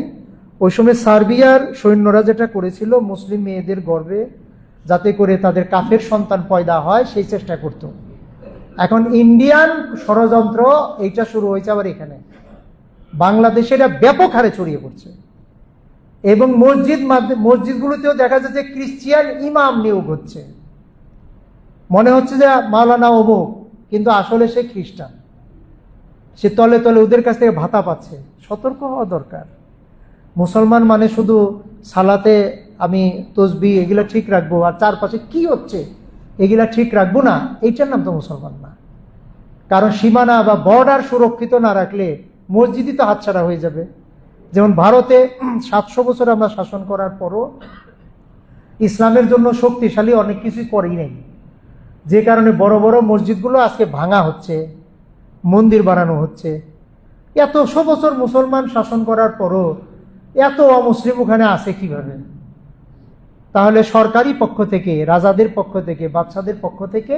ওই সময় সার্বিয়ার সৈন্যরা যেটা করেছিল মুসলিম মেয়েদের গর্ভে যাতে করে তাদের কাফের সন্তান পয়দা হয় সেই চেষ্টা করত। এখন ইন্ডিয়ান ষড়যন্ত্র এইটা শুরু হয়েছে আবার এখানে বাংলাদেশে, এটা ব্যাপক হারে ছড়িয়ে পড়ছে। এবং মসজিদগুলোতেও দেখা যাচ্ছে ক্রিশ্চিয়ান ইমাম নিয়োগ হচ্ছে, মনে হচ্ছে যে মাওলানা অমুক, কিন্তু আসলে সে খ্রিস্টান। সে তলে তলে ওদের কাছ থেকে ভাতা পাচ্ছে। সতর্ক হওয়া দরকার। মুসলমান মানে শুধু সালাতে আমি তসবিহ এগুলা ঠিক রাখবো আর চারপাশে কি হচ্ছে এগুলা ঠিক রাখবো না, এইটার নাম তো মুসলমান না। কারণ সীমানা বা বর্ডার সুরক্ষিত না রাখলে মসজিদই তো হাতছাড়া হয়ে যাবে। যেমন ভারতে 700 বছর আমরা শাসন করার পরও ইসলামের জন্য শক্তিশালী অনেক কিছুই করেই নেই, যে কারণে বড় বড় মসজিদগুলো আজকে ভাঙা হচ্ছে, মন্দির বানানো হচ্ছে। এতশো বছর মুসলমান শাসন করার পরও এত অমুসলিম ওখানে আছে কিভাবে? তাহলে সরকারি পক্ষ থেকে, রাজাদের পক্ষ থেকে, বাচ্চাদের পক্ষ থেকে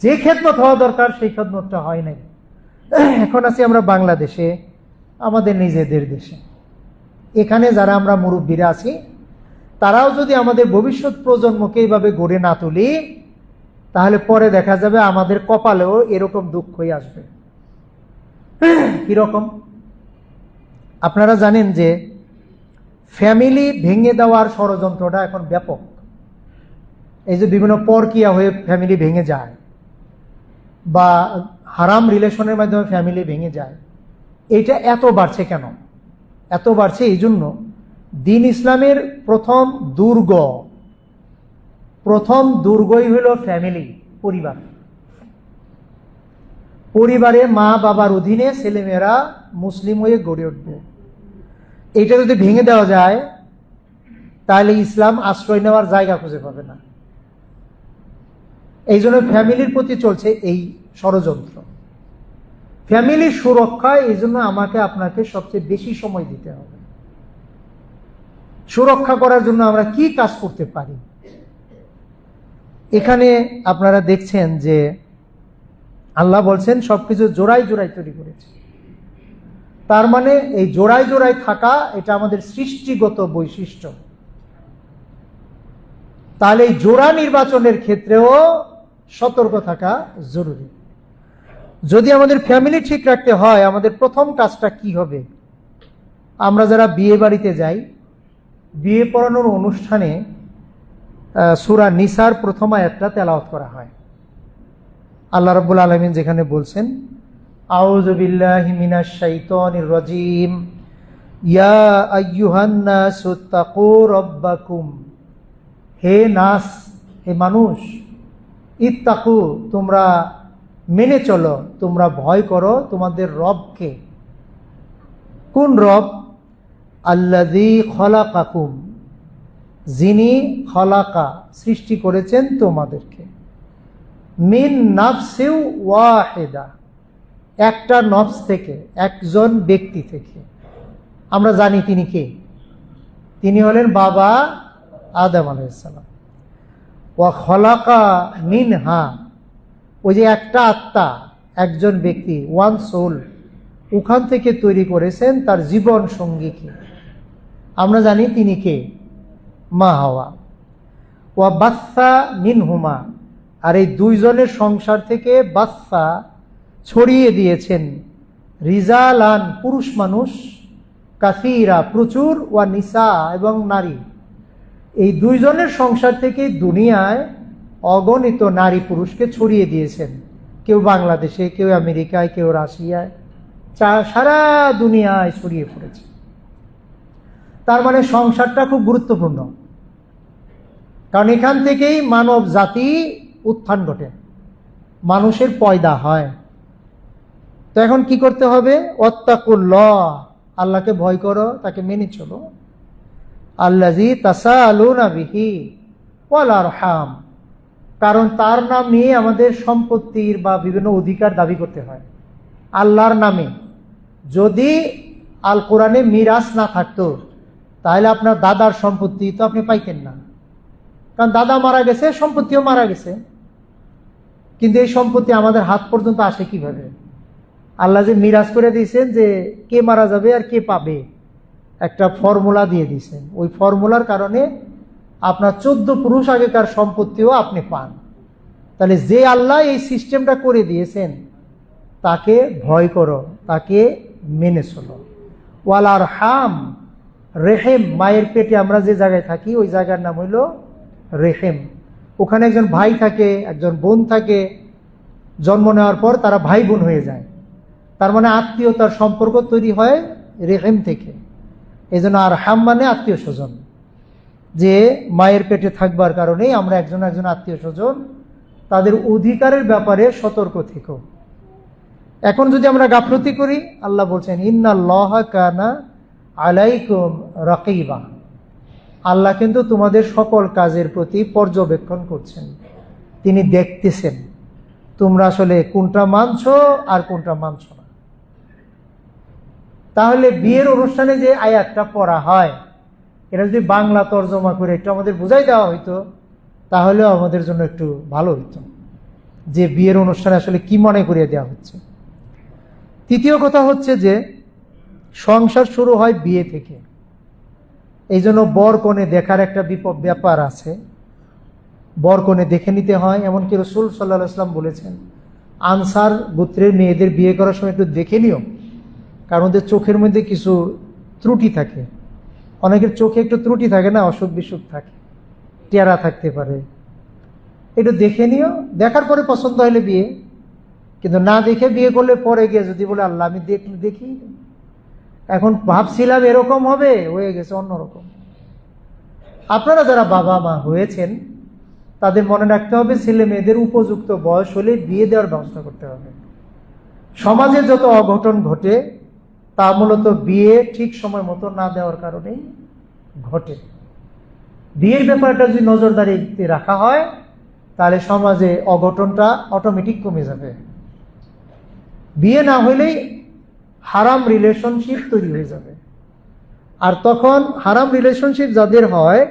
যে খেদমত হওয়া দরকার সেই খেদমতটা হয় নাই। এখন আছি আমরা বাংলাদেশে, আমাদের নিজেদের দেশে। এখানে যারা আমরা মুরব্বীরা আছি তারাও যদি আমাদের ভবিষ্যৎ প্রজন্মকে এইভাবে গড়ে না তুলি, তাহলে পরে দেখা যাবে আমাদের কপালেও এরকম দুঃখই আসবে। কিরকম? আপনারা জানেন যে ফ্যামিলি ভেঙে দেওয়ার ষড়যন্ত্রটা এখন ব্যাপক। এই যে বিভিন্ন পরকিয়া হয়ে ফ্যামিলি ভেঙে যায় বা হারাম রিলেশনের মাধ্যমে ফ্যামিলি ভেঙে যায়, এটা এত বাড়ছে কেন? এত বাড়ছে এই জন্য, দ্বীন ইসলামের প্রথম দুর্গই হলো ফ্যামিলি, পরিবার। পরিবারে মা বাবার অধীনে ছেলেমেয়েরা মুসলিম হয়ে গড়ে উঠবে। এটা যদি ভেঙে দেওয়া যায় তাহলে ইসলাম আশ্রয় নেওয়ার জায়গা খুঁজে পাবে না। এই জন্য ফ্যামিলির প্রতি চলছে এই ষড়যন্ত্র। ফ্যামিলির সুরক্ষায় এই জন্য আমাকে আপনাকে সবচেয়ে বেশি সময় দিতে হবে। সুরক্ষা করার জন্য আমরা কি কাজ করতে পারি? এখানে আপনারা দেখছেন যে আল্লাহ বলছেন সবকিছু জোড়ায় জোড়ায় তৈরি করেছে। তার মানে এই জোড়ায় জোড়ায় থাকা এটা আমাদের সৃষ্টিগত বৈশিষ্ট্য। তাহলে এই জোড়া নির্বাচনের ক্ষেত্রেও সতর্ক থাকা জরুরি। যদি আমাদের ফ্যামিলি ঠিক রাখতে হয়, আমাদের প্রথম কাজটা কি হবে? আমরা যারা বিয়ে বাড়িতে যাই, বিয়ে পড়ানোর অনুষ্ঠানে সূরা নিসার প্রথম আয়াতটা তেলাওয়াত করা হয়। আল্লাহ রাব্বুল আলামিন যেখানে বলছেন, আউযু বিল্লাহি মিনাশ শাইতানির রাজীম, ইয়া আইয়ুহান নাসু তাকু রাব্বাকুম, হে নাস, হে মানুষ, ইত্তাকু, তোমরা মেনে চলো, তোমরা ভয় করো তোমাদের রবকে। কোন রব? আল্লাযী খলাকাকুম, যিনি খলাকা, সৃষ্টি করেছেন তোমাদেরকে, মিন নাফসিন ওয়াহিদা, একটা নফস থেকে, একজন ব্যক্তি থেকে। আমরা জানি তিনি কে? তিনি হলেন বাবা আদম আলাইহিস সালাম। ওয়া খলাকা মিনহা, ওই যে একটা আত্মা, একজন ব্যক্তি, ওয়ান সোল, ওখান থেকে তৈরি করেছেন তার জীবন সঙ্গীকে। আমরা জানি তিনি কে? মা হাওয়া। ওয়া বাসসা মিনহুমা, আর এই দুইজনের সংসার থেকে বাসসা, ছড়িয়ে দিয়েছেন, রিজালান, পুরুষ মানুষ, কাসীরা, প্রচুর, ওয়া নিসা, এবং নারী। এই দুইজনের সংসার থেকে দুনিয়ায় অগণিত নারী পুরুষকে ছড়িয়ে দিয়েছেন, কেউ বাংলাদেশে, কেউ আমেরিকায়, কেউ রাশিয়ায়, সারা দুনিয়ায় ছড়িয়ে পড়েছে। তার মানে সংসারটা খুব গুরুত্বপূর্ণ, কারণ এখান থেকেই মানব জাতি উত্থান ঘটে, মানুষের পয়দা হয়। তো এখন কি করতে হবে? ওয়াত্তাকুল্লাহ, আল্লাহকে ভয় করো, তাকে মেনে চলো। আল্লাযী তাসাআলুনা বিহি ওয়াল আরহাম, কারণ তার নাম নিয়ে আমাদের সম্পত্তির বা বিভিন্ন অধিকার দাবি করতে হয়। আল্লাহর নামে যদি আল কোরআনে মিরাস না থাকতো, তাহলে আপনার দাদার সম্পত্তি তো আপনি পাইতেন না, কারণ দাদা মারা গেছে, সম্পত্তিও মারা গেছে। কিন্তু এই সম্পত্তি আমাদের হাত পর্যন্ত আসে কিভাবে? আল্লাহ যে মিরাজ করে দিয়েছেন যে কে মারা যাবে আর কে পাবে, একটা ফর্মুলা দিয়ে দিয়েছেন। ওই ফর্মুলার কারণে আপনার 14 পুরুষ আগেকার সম্পত্তিও আপনি পান। তাহলে যে আল্লাহ এই সিস্টেমটা করে দিয়েছেন, তাকে ভয় করো, তাকে মেনে চলো। ওয়াল আরহাম, রেহেম, মায়ের পেটে আমরা যে জায়গায় থাকি ওই জায়গার নাম হইল রেহেম। ওখানে একজন ভাই থাকে, একজন বোন থাকে, জন্ম নেওয়ার পর তারা ভাই বোন হয়ে যায়। তার মানে আত্মীয়তার সম্পর্ক তৈরি হয় রেহেম থেকে। এই জন্য আরহাম মানে আত্মীয় স্বজন, যে মায়ের পেটে থাকবার কারণেই আমরা একজন একজন আত্মীয় স্বজন, তাদের অধিকারের ব্যাপারে সতর্ক থেকো। এখন যদি আমরা গাফলতি করি, আল্লাহ বলছেন ইন্নাল্লাহা কানা আলাইকুম রাকিবা, আল্লাহ কিন্তু তোমাদের সকল কাজের প্রতি পর্যবেক্ষণ করছেন, তিনি দেখতেছেন তোমরা আসলে কোনটা মানছো আর কোনটা মানছো না। তাহলে বিয়ের অনুষ্ঠানে যে আয়াতটা পড়া হয়, এটা যদি বাংলা তর্জমা করে একটু আমাদের বুঝাই দেওয়া হইতো, তাহলেও আমাদের জন্য একটু ভালো হইতো, যে বিয়ের অনুষ্ঠানে আসলে কি মনে করিয়ে দেওয়া হচ্ছে। তৃতীয় কথা হচ্ছে যে সংসার শুরু হয় বিয়ে থেকে। এই জন্য বর কনে দেখার একটা ব্যাপার আছে, বর কনে দেখে নিতে হয়। এমনকি রাসূল সাল্লাল্লাহু আলাইহি ওয়াসাল্লাম বলেছেন, আনসার গোত্রের মেয়েদের বিয়ে করার সময় একটু দেখে নিও, কারণ ওদের চোখের মধ্যে কিছু ত্রুটি থাকে। অনেকের চোখে একটু ত্রুটি থাকে না, অসুখ বিসুখ থাকে, টেরা থাকতে পারে, একটু দেখে নিও। দেখার পরে পছন্দ হলে বিয়ে, কিন্তু না দেখে বিয়ে করলে পরে গিয়ে যদি বলে আল্লাহ আমি দেখি, এখন ভাবছিলাম এরকম হবে, হয়ে গেছে অন্যরকম। আপনারা যারা বাবা মা হয়েছেন, তাদের মনে রাখতে হবে ছেলে মেয়েদের উপযুক্ত বয়স হলে বিয়ে দেওয়ার ব্যবস্থা করতে হবে। সমাজে যত অঘটন ঘটে তা মূলত বিয়ে ঠিক সময় মতো না দেওয়ার কারণেই ঘটে। বিয়ের ব্যাপারটা যদি নজরদারিতে রাখা হয়, তাহলে সমাজে অঘটনটা অটোমেটিক কমে যাবে। বিয়ে না হইলেই হারাম রিলেশনশিপ তৈরি হয়ে যাবে, আর তখন হারাম রিলেশনশিপ যাদের হয়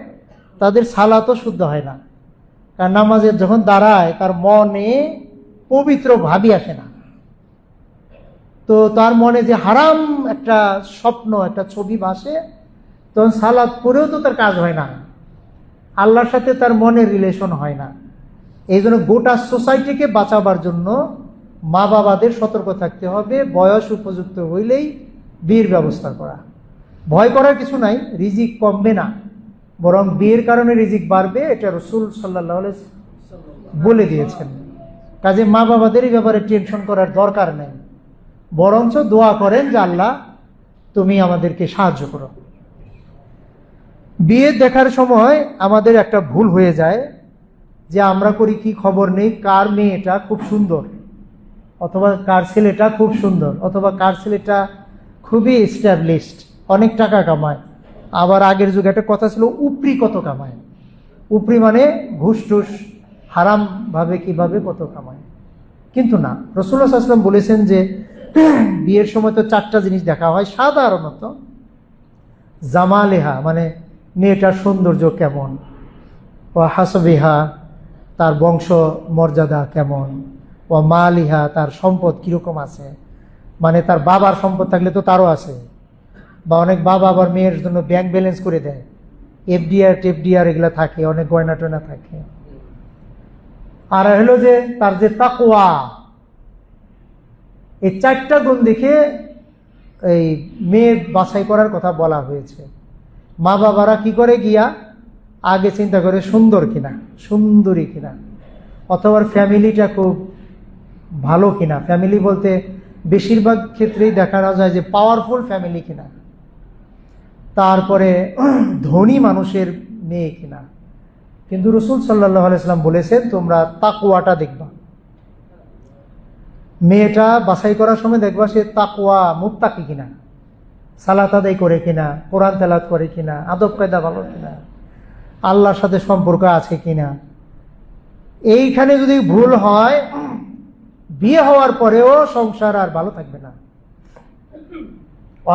তাদের সালাতও শুদ্ধ হয় না, কারণ নামাজে যখন দাঁড়ায় তার মনে পবিত্র ভাবই আসে না। তো তার মনে যে হারাম একটা স্বপ্ন, একটা ছবি ভাসে, তখন সালাত পড়েও তো তার কাজ হয় না, আল্লাহর সাথে তার মনের রিলেশন হয় না। এই জন্য গোটা সোসাইটিকে বাঁচাবার জন্য মা বাবাদের সতর্ক থাকতে হবে, বয়স উপযুক্ত হইলেই বিয়ের ব্যবস্থা করা। ভয় করার কিছু নাই, রিজিক কমবে না, বরং বিয়ের কারণে রিজিক বাড়বে, এটা রাসূল সাল্লাল্লাহু আলাইহি ওয়াসাল্লাম বলে দিয়েছেন। কাজে মা বাবাদের এই ব্যাপারে টেনশন করার দরকার নেই, বরঞ্চ দোয়া করেন যে আল্লাহ তুমি আমাদেরকে সাহায্য করো। বিয়ে দেখার সময় আমাদের একটা ভুল হয়ে যায়, যে আমরা করি কি খবর নেই, কার মেয়েটা খুব সুন্দর, অথবা কার ছেলেটা খুব সুন্দর, অথবা কার ছেলেটা খুবই এস্টাবলিশড, অনেক টাকা কামায়। আবার আগের যুগে একটা কথা ছিল উপরি কত কামায়। উপরি মানে ঘুষ টুস হারাম ভাবে কিভাবে কত কামায়। কিন্তু না, রাসূলুল্লাহ সাল্লাল্লাহু আলাইহি ওয়াসাল্লাম বলেছেন যে বিয়ের সময় তো 4টা জিনিস দেখা হয় সাধারণত। জামালেহা মানে মেয়েটার সৌন্দর্য কেমন, ও হাসবিহা তার বংশ মর্যাদা কেমন, ও মালিহা তার সম্পদ কিরকম আছে, মানে তার বাবার সম্পদ থাকলে তো তারও আছে, বা অনেক বাবা আবার মেয়ের জন্য ব্যাংক ব্যালেন্স করে দেয়, এফডিআর টেফডিআর এগুলা থাকে, অনেক গয়না টয়না থাকে। আর হলো যে তার যে তাকওয়া, এই 4টা গুণ দেখে এই মেয়ে বাছাই করার কথা বলা হয়েছে। মা বাবারা কি করে গিয়া আগে চিন্তা করে সুন্দর কিনা, সুন্দরী কিনা, অথবা ফ্যামিলিটা খুব ভালো কিনা। ফ্যামিলি বলতে বেশিরভাগ ক্ষেত্রেই দেখা যায় যে পাওয়ারফুল ফ্যামিলি কিনা, তারপরে ধনী মানুষের মেয়ে কিনা। কিন্তু রাসূল সাল্লাল্লাহু আলাইহি ওয়াসাল্লাম বলেছেন তোমরা তাকওয়াটা দেখবা। মেয়েটা বাছাই করার সময় দেখবা সে তাকওয়া মুত্তাকি কিনা, সালাত আদায় করে কিনা, কোরআন তেলাওয়াত করে কিনা, আদব কায়দা ভালো কিনা, আল্লাহর সাথে সম্পর্ক আছে কিনা। এইখানে যদি ভুল হয়, বিয়ে হওয়ার পরেও সংসার আর ভালো থাকবে না,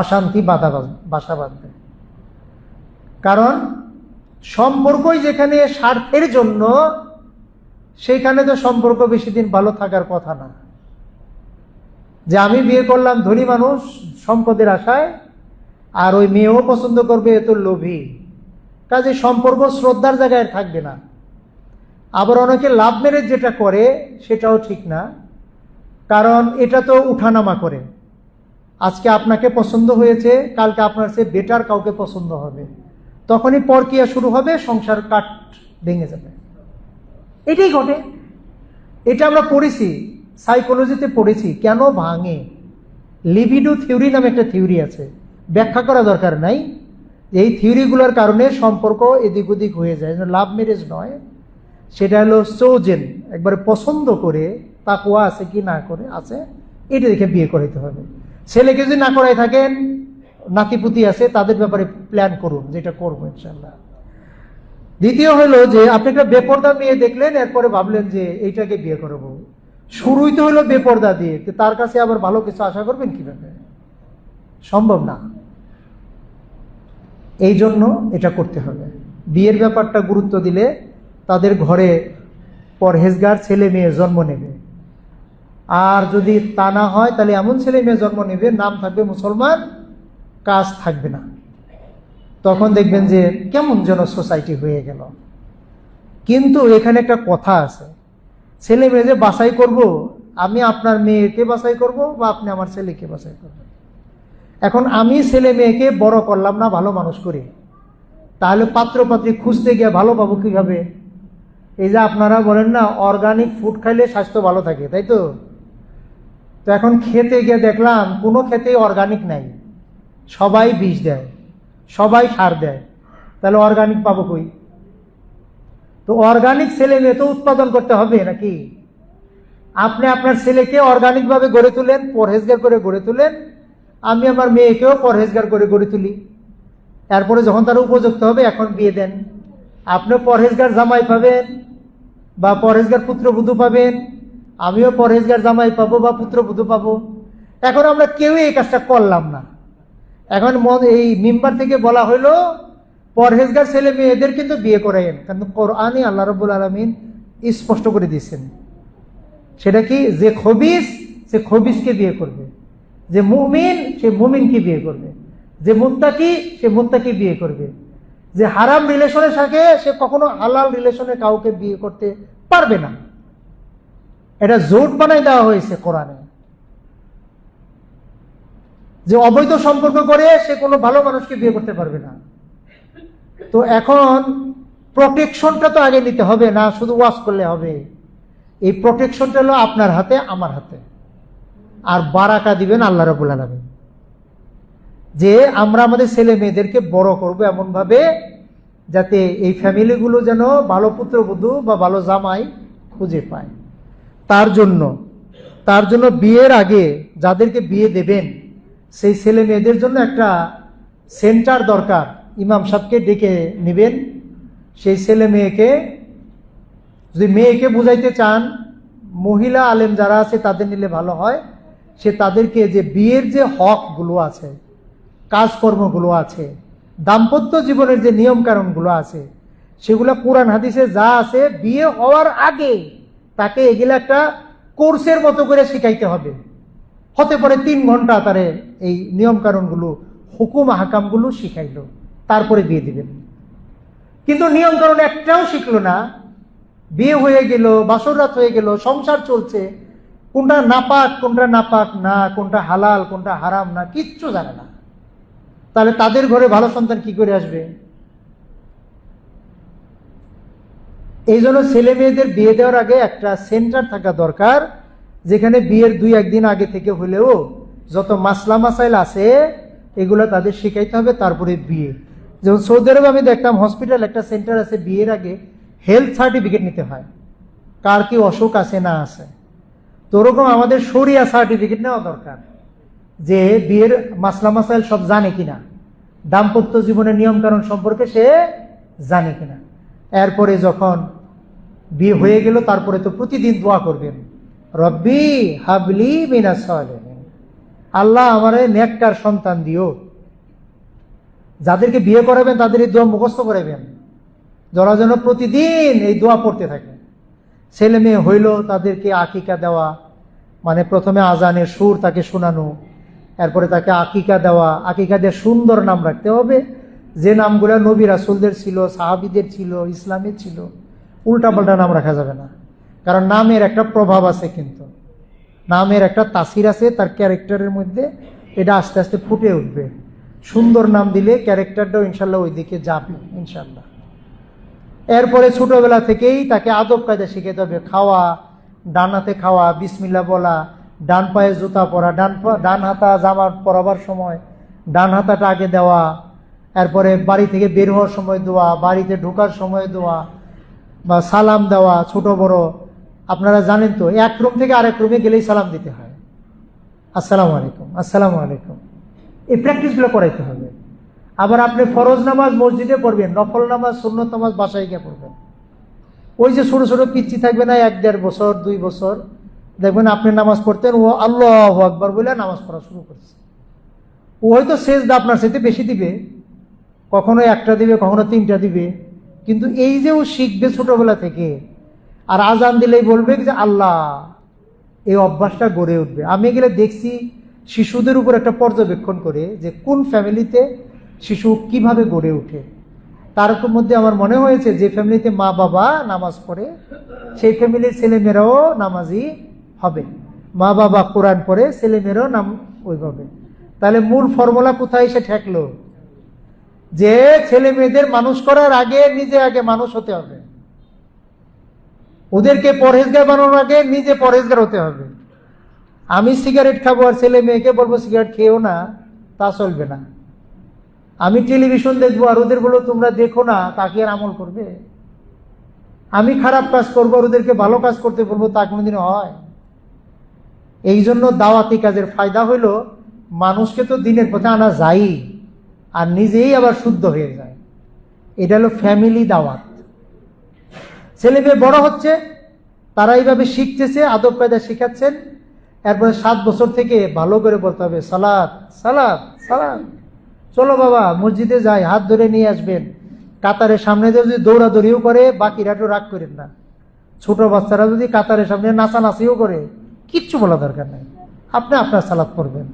অশান্তি বাসা বাঁধবে। কারণ সম্পর্কই যেখানে স্বার্থের জন্য, সেইখানে তো সম্পর্ক বেশি দিন ভালো থাকার কথা না। যে আমি বিয়ে করলাম ধনী মানুষ সম্পদের আশায়, আর ওই মেয়েও পছন্দ করবে এত লোভী, কাজে সম্পর্ক শ্রদ্ধার জায়গায় থাকবে না। আবার অনেকে লাভ ম্যারেজ যেটা করে সেটাও ঠিক না, কারণ এটা তো উঠানামা করে। আজকে আপনাকে পছন্দ হয়েছে, কালকে আপনার চেয়ে বেটার কাউকে পছন্দ হবে, তখনই পরকিয়া শুরু হবে, সংসার কাট ভেঙে যাবে। এটাই ঘটে। এটা আমরা পড়েছি, সাইকোলজিতে পড়েছি কেন ভাঙে। লিবিডো থিওরি নামে একটা থিওরি আছে, ব্যাখ্যা করা দরকার নাই। এই থিওরিগুলোর কারণে সম্পর্ক এদিক ওদিক হয়ে যায়। লাভ ম্যারেজ নয়, সেটা হলো চোজেন, একবারে পছন্দ করে তাকওয়া আছে কি না করে আছে এটা দেখে বিয়ে করাইতে হবে। ছেলেকে যদি না করাই থাকেন, নাতিপুতি আছে, তাদের ব্যাপারে প্ল্যান করুন, যেটা করবো ইনশাল্লাহ। দ্বিতীয় হলো যে আপনি একটা বেপরদা মেয়ে দেখলেন, এরপরে ভাবলেন যে এইটাকে বিয়ে করবো। শুরুই তো হলো বেপরদা দিয়ে, তার কাছে আবার ভালো কিছু আশা করবেন কিভাবে? সম্ভব না। এই জন্য এটা করতে হবে। বিয়ের ব্যাপারটা গুরুত্ব দিলে তাদের ঘরে পরহেজগার ছেলে মেয়ে জন্ম নেবে। আর যদি তা না হয়, তাহলে এমন ছেলে মেয়ে জন্ম নেবে, নাম থাকবে মুসলমান, কাজ থাকবে না। তখন দেখবেন যে কেমন যেন সোসাইটি হয়ে গেল। কিন্তু এখানে একটা কথা আছে, ছেলে মেয়ে যে বাছাই করব, আমি আপনার মেয়েকে বাছাই করব বা আপনি আমার ছেলেকে বাছাই করবেন। এখন আমি ছেলে মেয়েকে বড় করলাম না, ভালো মানুষ করি, তাহলে পাত্র পাত্রী খুঁজতে গিয়ে ভালো পাবো কিভাবে? এই যে আপনারা বলেন না অর্গানিক ফুড খাইলে স্বাস্থ্য ভালো থাকে, তাই তো? তো এখন খেতে গিয়ে দেখলাম কোনো খেতেই অর্গানিক নাই, সবাই বিষ দেয়, সবাই সার দেয়, তাহলে অর্গানিক পাবো কই? তো অর্গানিক ছেলে মেয়ে তো উৎপাদন করতে হবে নাকি? আপনি আপনার ছেলেকে অর্গানিক ভাবে গড়ে তুলেন, পরহেজগার করে গড়ে তুলেন, আমি আমার মেয়েকেও পরহেজগার করে গড়ে তুলি। এরপরে যখন তারা উপযুক্ত হবে এখন বিয়ে দেন। আপনিও পরহেজগার জামাই পাবেন বা পরহেজগার পুত্রবধূ পাবেন, আমিও পরহেজগার জামাই পাবো বা পুত্রবধূ পাবো। এখন আমরা কেউই এই কাজটা করলাম না। এখন এই মিম্বার থেকে বলা হইলো পরহেজগার ছেলে মেয়েদের কিন্তু বিয়ে করাইন, কিন্তু কোরআনে আল্লাহ রাব্বুল আলামিন স্পষ্ট করে দিয়েছেন সেটা কি, যে খবিস সে খবিসকে বিয়ে করবে, যে মুমিন সে মুমিনকে বিয়ে করবে, যে মুত্তাকি সে মুত্তাকি বিয়ে করবে, যে হারাম রিলেশনে থাকে সে কখনো হালাল রিলেশনে কাউকে বিয়ে করতে পারবে না। এটা জোট বানাই দেওয়া হয়েছে কোরআনে। যে অবৈধ সম্পর্ক করে সে কোনো ভালো মানুষকে বিয়ে করতে পারবে না। তো এখন প্রোটেকশনটা তো আগে নিতে হবে না, শুধু ওয়াজ করলে হবে। এই প্রোটেকশনটা হলো আপনার হাতে, আমার হাতে। আর বারাকা দিবেন আল্লাহ রাব্বুল আলামিন, যে আমরা আমাদের ছেলে মেয়েদেরকে বড় করবো এমন ভাবে যাতে এই ফ্যামিলিগুলো যেন ভালো পুত্রবধূ বা ভালো জামাই খুঁজে পায়। তার জন্য বিয়ের আগে যাদেরকে বিয়ে দেবেন সেই ছেলে মেয়েদের জন্য একটা সেন্টার দরকার। ইমাম সাহেবকে ডেকে নেবেন, সেই ছেলে মেয়েকে, যদি মেয়েকে বুঝাইতে চান মহিলা আলেম যারা আছে তাদের নিলে ভালো হয়। সে তাদেরকে যে বিয়ের যে হকগুলো আছে, কাজকর্মগুলো আছে, দাম্পত্য জীবনের যে নিয়ম কানুনগুলো আছে, সেগুলো কোরআন হাদিসে যা আছে বিয়ে হওয়ার আগে তাকে এগুলো একটা কোর্সের মতো করে শিখাইতে হবে। হতে পারে 3 ঘন্টা তারে এই নিয়ম কানুনগুলো, হুকুম হাকামগুলো শিখাইলো, তারপরে বিয়ে দিবেন। কিন্তু নিয়ম কানুন একটাও শিখলো না, বিয়ে হয়ে গেল, বাসর রাত হয়ে গেল, সংসার চলছে, কোনটা নাপাক কোনটা নাপাক না, কোনটা হালাল কোনটা হারাম না, কিচ্ছু জানে না, তাহলে তাদের ঘরে ভালো সন্তান কি করে আসবে? এই জন্য ছেলে মেয়েদের বিয়ে দেওয়ার আগে একটা সেন্টার থাকা দরকার, যেখানে বিয়ের 2-1 দিন আগে থেকে হলেও যত মাসলা মাসাইল আছে এগুলো তাদের শিখাইতে হবে, তারপরে বিয়ে। যেমন সৌদি আরবে আমি দেখতাম হসপিটাল একটা সেন্টার আছে, বিয়ের আগে হেলথ সার্টিফিকেট নিতে হয়, কার কি অসুখ আছে না আছে। তো ওরকম আমাদের শরিয়া সার্টিফিকেট নেওয়া দরকার, যে বিয়ের মাসলা মাসাইল সব জানে কিনা, দাম্পত্য জীবনের নিয়ম কানুন সম্পর্কে সে জানে কিনা। এরপরে যখন বিয়ে হয়ে গেল তারপরে তো প্রতিদিন দোয়া করবেন, রব্বি হাবলি মিনাস সালিহিন, আল্লাহ আমারে নেককার সন্তান দিও। যাদেরকে বিয়ে করাবেন তাদের এই দোয়া মুখস্থ করাবেন, যারা যেন প্রতিদিন এই দোয়া পড়তে থাকে। ছেলে মেয়ে হইল তাদেরকে আকিকা দেওয়া, মানে প্রথমে আজানের সুর তাকে শোনানো, এরপরে তাকে আকিকা দেওয়া, আকিকা দিয়ে সুন্দর নাম রাখতে হবে, যে নামগুলো নবী রাসূলদের ছিল, সাহাবীদের ছিল, ইসলামের ছিল। উল্টাপাল্টা নাম রাখা যাবে না, কারণ নামের একটা প্রভাব আছে, কিন্তু নামের একটা তাসির আছে তার ক্যারেক্টারের মধ্যে, এটা আস্তে আস্তে ফুটে উঠবে। সুন্দর নাম দিলে ক্যারেক্টারটাও ইনশাল্লাহ ওই দিকে যাবে ইনশাল্লাহ। এরপরে ছোটবেলা থেকেই তাকে আদব কায়দা শিখাতে হবে, খাওয়া, ডান হাতে খাওয়া, বিসমিল্লাহ বলা, ডান পায়ে জুতা পরা, ডান হাতা জামা পরাবার সময় ডান হাতাটা আগে দেওয়া, এরপরে বাড়ি থেকে বের হওয়ার সময় দোয়া, বাড়িতে ঢোকার সময় দোয়া, বা সালাম দেওয়া, ছোট বড় আপনারা জানেন তো, এক রুম থেকে আরেক রুমে গেলেই সালাম দিতে হয়, আসসালামু আলাইকুম, আসসালামু আলাইকুম। এই প্র্যাকটিসগুলো করাইতে হবে। আবার আপনি ফরজ নামাজ মসজিদে পড়বেন, নফল নামাজ সুন্নত নামাজ বাসায় গিয়ে পড়বেন। ওই যে ছোট ছোট পিচ্ছি থাকবে না, 1-1.5 বছর 2 বছর, দেখবেন আপনি নামাজ পড়তেন, ও আল্লাহু আকবার বলে নামাজ পড়া শুরু করছে। ও হয়তো সেজদা আপনার সাথে বেশি দিবে, কখনো 1টা দিবে, কখনো 3টা দিবে, কিন্তু এই যে ও শিখবে ছোটবেলা থেকে, আর আজান দিলেই বলবে যে আল্লাহ, এই অভ্যাসটা গড়ে উঠবে। আমি এগুলো দেখছি শিশুদের উপর একটা পর্যবেক্ষণ করে, যে কোন ফ্যামিলিতে শিশু কিভাবে গড়ে ওঠে। তার মধ্যে আমার মনে হয়েছে যে ফ্যামিলিতে মা বাবা নামাজ পড়ে সেই ফ্যামিলির ছেলেমেয়েরাও নামাজি হবে, মা বাবা কোরআন পড়ে ছেলেমেয়েরাও নাম ওইভাবে। তাহলে মূল ফর্মুলা কোথায় এসে ঠেকলো? যে ছেলে মেয়েদের মানুষ করার আগে নিজে আগে মানুষ হতে হবে, ওদেরকে পরহেজগার বানানোর আগে নিজে পরহেজগার হতে হবে। আমি সিগারেট খাবো আর ছেলে মেয়েকে বলবো সিগারেট খেয়েও না, তা চলবে না। আমি টেলিভিশন দেখবো আর ওদের বলবো তোমরা দেখো না, তাকে আর আমল করবে? আমি খারাপ কাজ করবো আর ওদেরকে ভালো কাজ করতে বলবো, তা কোনোদিন হয়? এই জন্য দাওয়াতি কাজের ফায়দা হইলো মানুষকে তো দিনের পথে আনা যায়, আর নিজেই আবার শুদ্ধ হয়ে যায়। এটা হলো ফ্যামিলি দাওয়াত। ছেলে মেয়ে বড় হচ্ছে, তারা এইভাবে শিখতেছে, আদব কায়দা শিখাচ্ছেন। এরপরে 7 বছর থেকে ভালো করে বলতে হবে সালাত সালাত সালাত, চলো বাবা মসজিদে যাই, হাত ধরে নিয়ে আসবেন। কাতারের সামনে দিয়ে যদি দৌড়াদৌড়িও করে, বাকিরা তো রাগ করেন না। ছোট বাচ্চারা যদি কাতারের সামনে নাচানাচিও করে, কিচ্ছু বলা দরকার নেই, আপনি আপনার সালাত পড়বেন।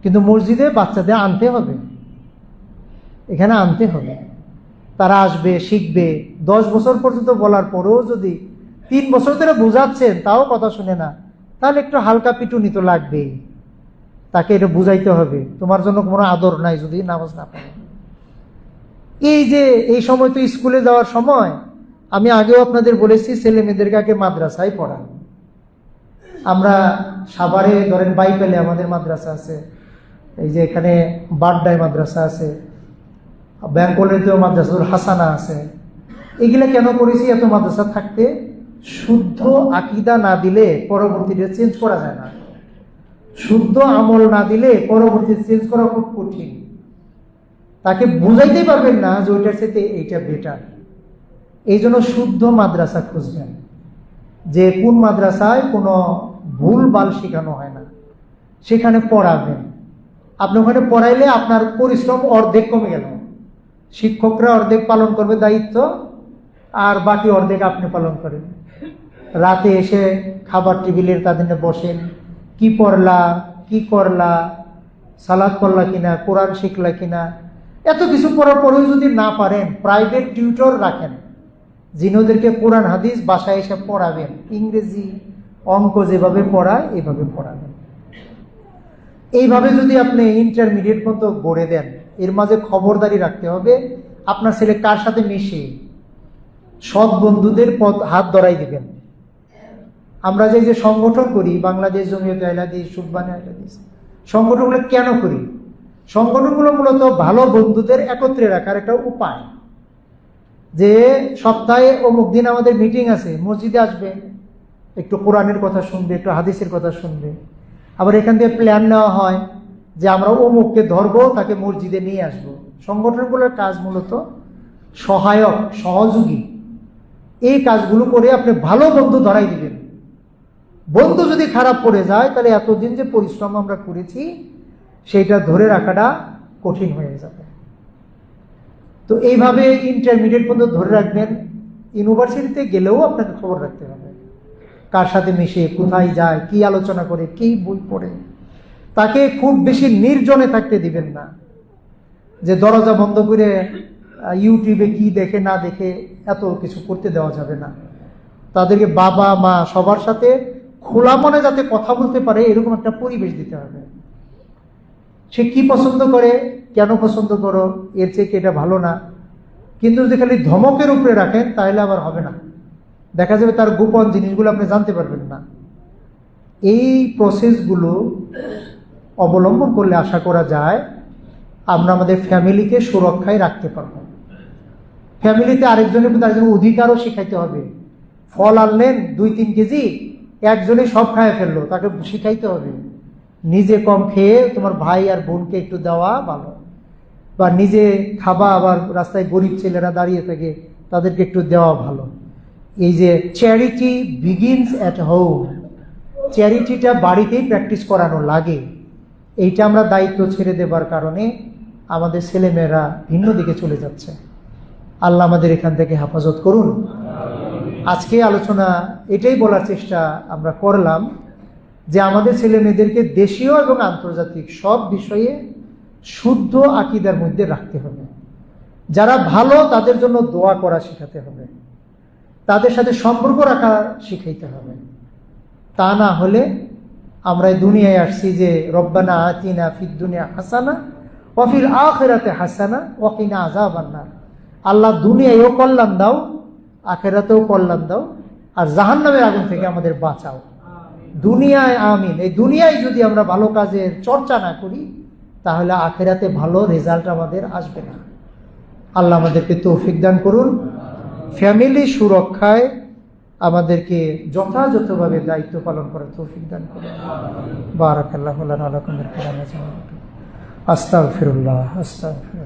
কিন্তু মসজিদে বাচ্চাদের আনতে হবে, এখানে আনতে হবে। তারা আসবে, শিখবে। 10 বছর পর্যন্ত বলার পরেও যদি 3 বছর ধরে বোঝাচ্ছেন তাও কথা শুনে না, তাহলে একটু হালকা পিটুনি তো লাগবেই। তাকে এটা বুঝাইতে হবে তোমার জন্য কোনো আদর নাই যদি নামাজ না পড়ে। এই যে এই সময় তো স্কুলে যাওয়ার সময়, আমি আগেও আপনাদের বলেছি ছেলে মেয়েদেরকে আগে মাদ্রাসায় পড়ান। আমরা সাভারে ধরেন বাইপালে আমাদের মাদ্রাসা আছে, এই যে এখানে বাড্ডায় মাদ্রাসা আছে, ব্যাংক কলেজেও মাদ্রাসাতুল হাসানা আছে। এগুলা কেন করেছি? এত মাদ্রাসা থাকতে শুদ্ধ আকীদা না দিলে পরবর্তীতে চেঞ্জ করা যায় না, শুদ্ধ আমল না দিলে পরবর্তীতে চেঞ্জ করা খুব কঠিন। তাকে বুঝাইতেই পারবেন না যে ওইটার সাথে এইটা বেটার। এই জন্য শুদ্ধ মাদ্রাসা খুঁজবেন, যে কোন মাদ্রাসায় কোনো ভুল বাল শেখানো হয় না, সেখানে পড়াবেন। আপনি ওখানে পড়াইলে আপনার পরিশ্রম অর্ধেক কমে গেল। শিক্ষকরা অর্ধেক পালন করবে দায়িত্ব, আর বাকি অর্ধেক আপনি পালন করেন। রাতে এসে খাবার টেবিলের তাদের বসেন, কি পড়লা, কি করলা, সালাদ পড়লা কিনা, কোরআন শিখলা কিনা, এত কিছু পড়ার পরেও যদি না পারেন, প্রাইভেট টিউটর রাখেন, যিনি ওদেরকে কোরআন হাদিস বাসায় এসে পড়াবেন। ইংরেজি অঙ্ক যেভাবে পড়ায় এভাবে পড়াবেন। এইভাবে যদি আপনি ইন্টারমিডিয়েট পর্যন্ত গড়ে দেন, এর মাঝে খবরদারি রাখতে হবে আপনার ছেলে কার সাথে মিশে। সৎ বন্ধুদের পথ হাত ধরাই দিবেন। আমরা যে সংগঠন করি, বাংলাদেশ জমিয়তে আহলে হাদিস, সুবহানে আহলে হাদিস, সংগঠনগুলো কেন করি? সংগঠনগুলো মূলত ভালো বন্ধুদের একত্রে রাখার একটা উপায়। যে সপ্তাহে অমুক দিন আমাদের মিটিং আছে, মসজিদে আসবে, একটু কোরআনের কথা শুনবে, একটু হাদিসের কথা শুনবে। আবার এখান থেকে প্ল্যান নেওয়া হয় যে আমরা অমুককে ধরবো, তাকে মসজিদে নিয়ে আসবো। সংগঠনগুলোর কাজ মূলত সহায়ক, সহযোগী। এই কাজগুলো করে আপনি ভালো বন্ধু ধরাই দিবেন। বন্ধু যদি খারাপ পড়ে যায়, তাহলে এতদিন যে পরিশ্রম আমরা করেছি সেইটা ধরে রাখাটা কঠিন হয়ে যাবে। তো এইভাবে ইন্টারমিডিয়েট পর্যন্ত ধরে রাখবেন। ইউনিভার্সিটিতে গেলেও আপনাকে খবর রাখতে হবে, কার সাথে মিশে, কোথায় যায়, কি আলোচনা করে, কি বই পড়ে। তাকে খুব বেশি নির্জনে থাকতে দিবেন না, যে দরজা বন্ধ করে ইউটিউবে কি দেখে না দেখে এত কিছু করতে দেওয়া যাবে না। তাদেরকে বাবা মা সবার সাথে খোলা মনে যাতে কথা বলতে পারে, এরকম একটা পরিবেশ দিতে হবে। সে কি পছন্দ করে, কেন পছন্দ করো, এর চেয়ে এটা ভালো না। কিন্তু যদি খালি ধমকের উপরে রাখেন, তাহলে আবার হবে না। দেখা যাবে তার গোপন জিনিসগুলো আপনি জানতে পারবেন না। এই প্রসেসগুলো অবলম্বন করলে আশা করা যায় আমরা আমাদের ফ্যামিলিকে সুরক্ষায় রাখতে পারবো। ফ্যামিলিতে আরেকজনের প্রতি আরেকজনের অধিকারও শিখাইতে হবে। ফল আনলেন 2-3 কেজি, একজনে সব খায় ফেললো, তাকে শিখাইতে হবে নিজে কম খেয়ে তোমার ভাই আর বোনকে একটু দেওয়া ভালো, বা নিজে খাবা, আবার রাস্তায় গরিব ছেলেরা দাঁড়িয়ে থাকে তাদেরকে একটু দেওয়া ভালো। এই যে চ্যারিটি বিগিনস অ্যাট হোম, চ্যারিটিটা বাড়িতেই প্র্যাকটিস করানো লাগে। এইটা আমরা দায়িত্ব ছেড়ে দেবার কারণে আমাদের ছেলেমেয়েরা ভিন্ন দিকে চলে যাচ্ছে। আল্লাহ আমাদের এখান থেকে হেফাজত করুন। আজকে আলোচনা এটাই বলার চেষ্টা আমরা করলাম যে আমাদের ছেলে মেয়েদেরকে দেশীয় এবং আন্তর্জাতিক সব বিষয়ে শুদ্ধ আকীদার মধ্যে রাখতে হবে। যারা ভালো তাদের জন্য দোয়া করা শেখাতে হবে, তাদের সাথে সম্পর্ক রাখা শিখাইতে হবে। তা না হলে আমরা এই দুনিয়ায় আসছি যে রব্বানা আতিনা ফিদ দুনিয়া হাসানা ওয়া ফিল আখিরাতি হাসানা ওয়া কিনা আযাবান নার। আল্লাহ দুনিয়ায়ও কল্যাণ দাও, আখিরাতেও কল্যাণ দাও, আর জাহান্নামের আগুন থেকে আমাদের বাঁচাও। দুনিয়ায় আমিন। এই দুনিয়ায় যদি আমরা ভালো কাজের চর্চা না করি, তাহলে আখিরাতে ভালো রেজাল্ট আমাদের আসবে না। আল্লাহ আমাদেরকে তৌফিক দান করুন। ফ্যামিলি সুরক্ষায় আমাদেরকে যথাযথভাবে দায়িত্ব পালন করার তৌফিক দান করুন। বারাকাল্লাহু লানা ওয়া লাকুম ফিল কিতাব। আস্তাগফিরুল্লাহ, আস্তাগফিরুল্লাহ।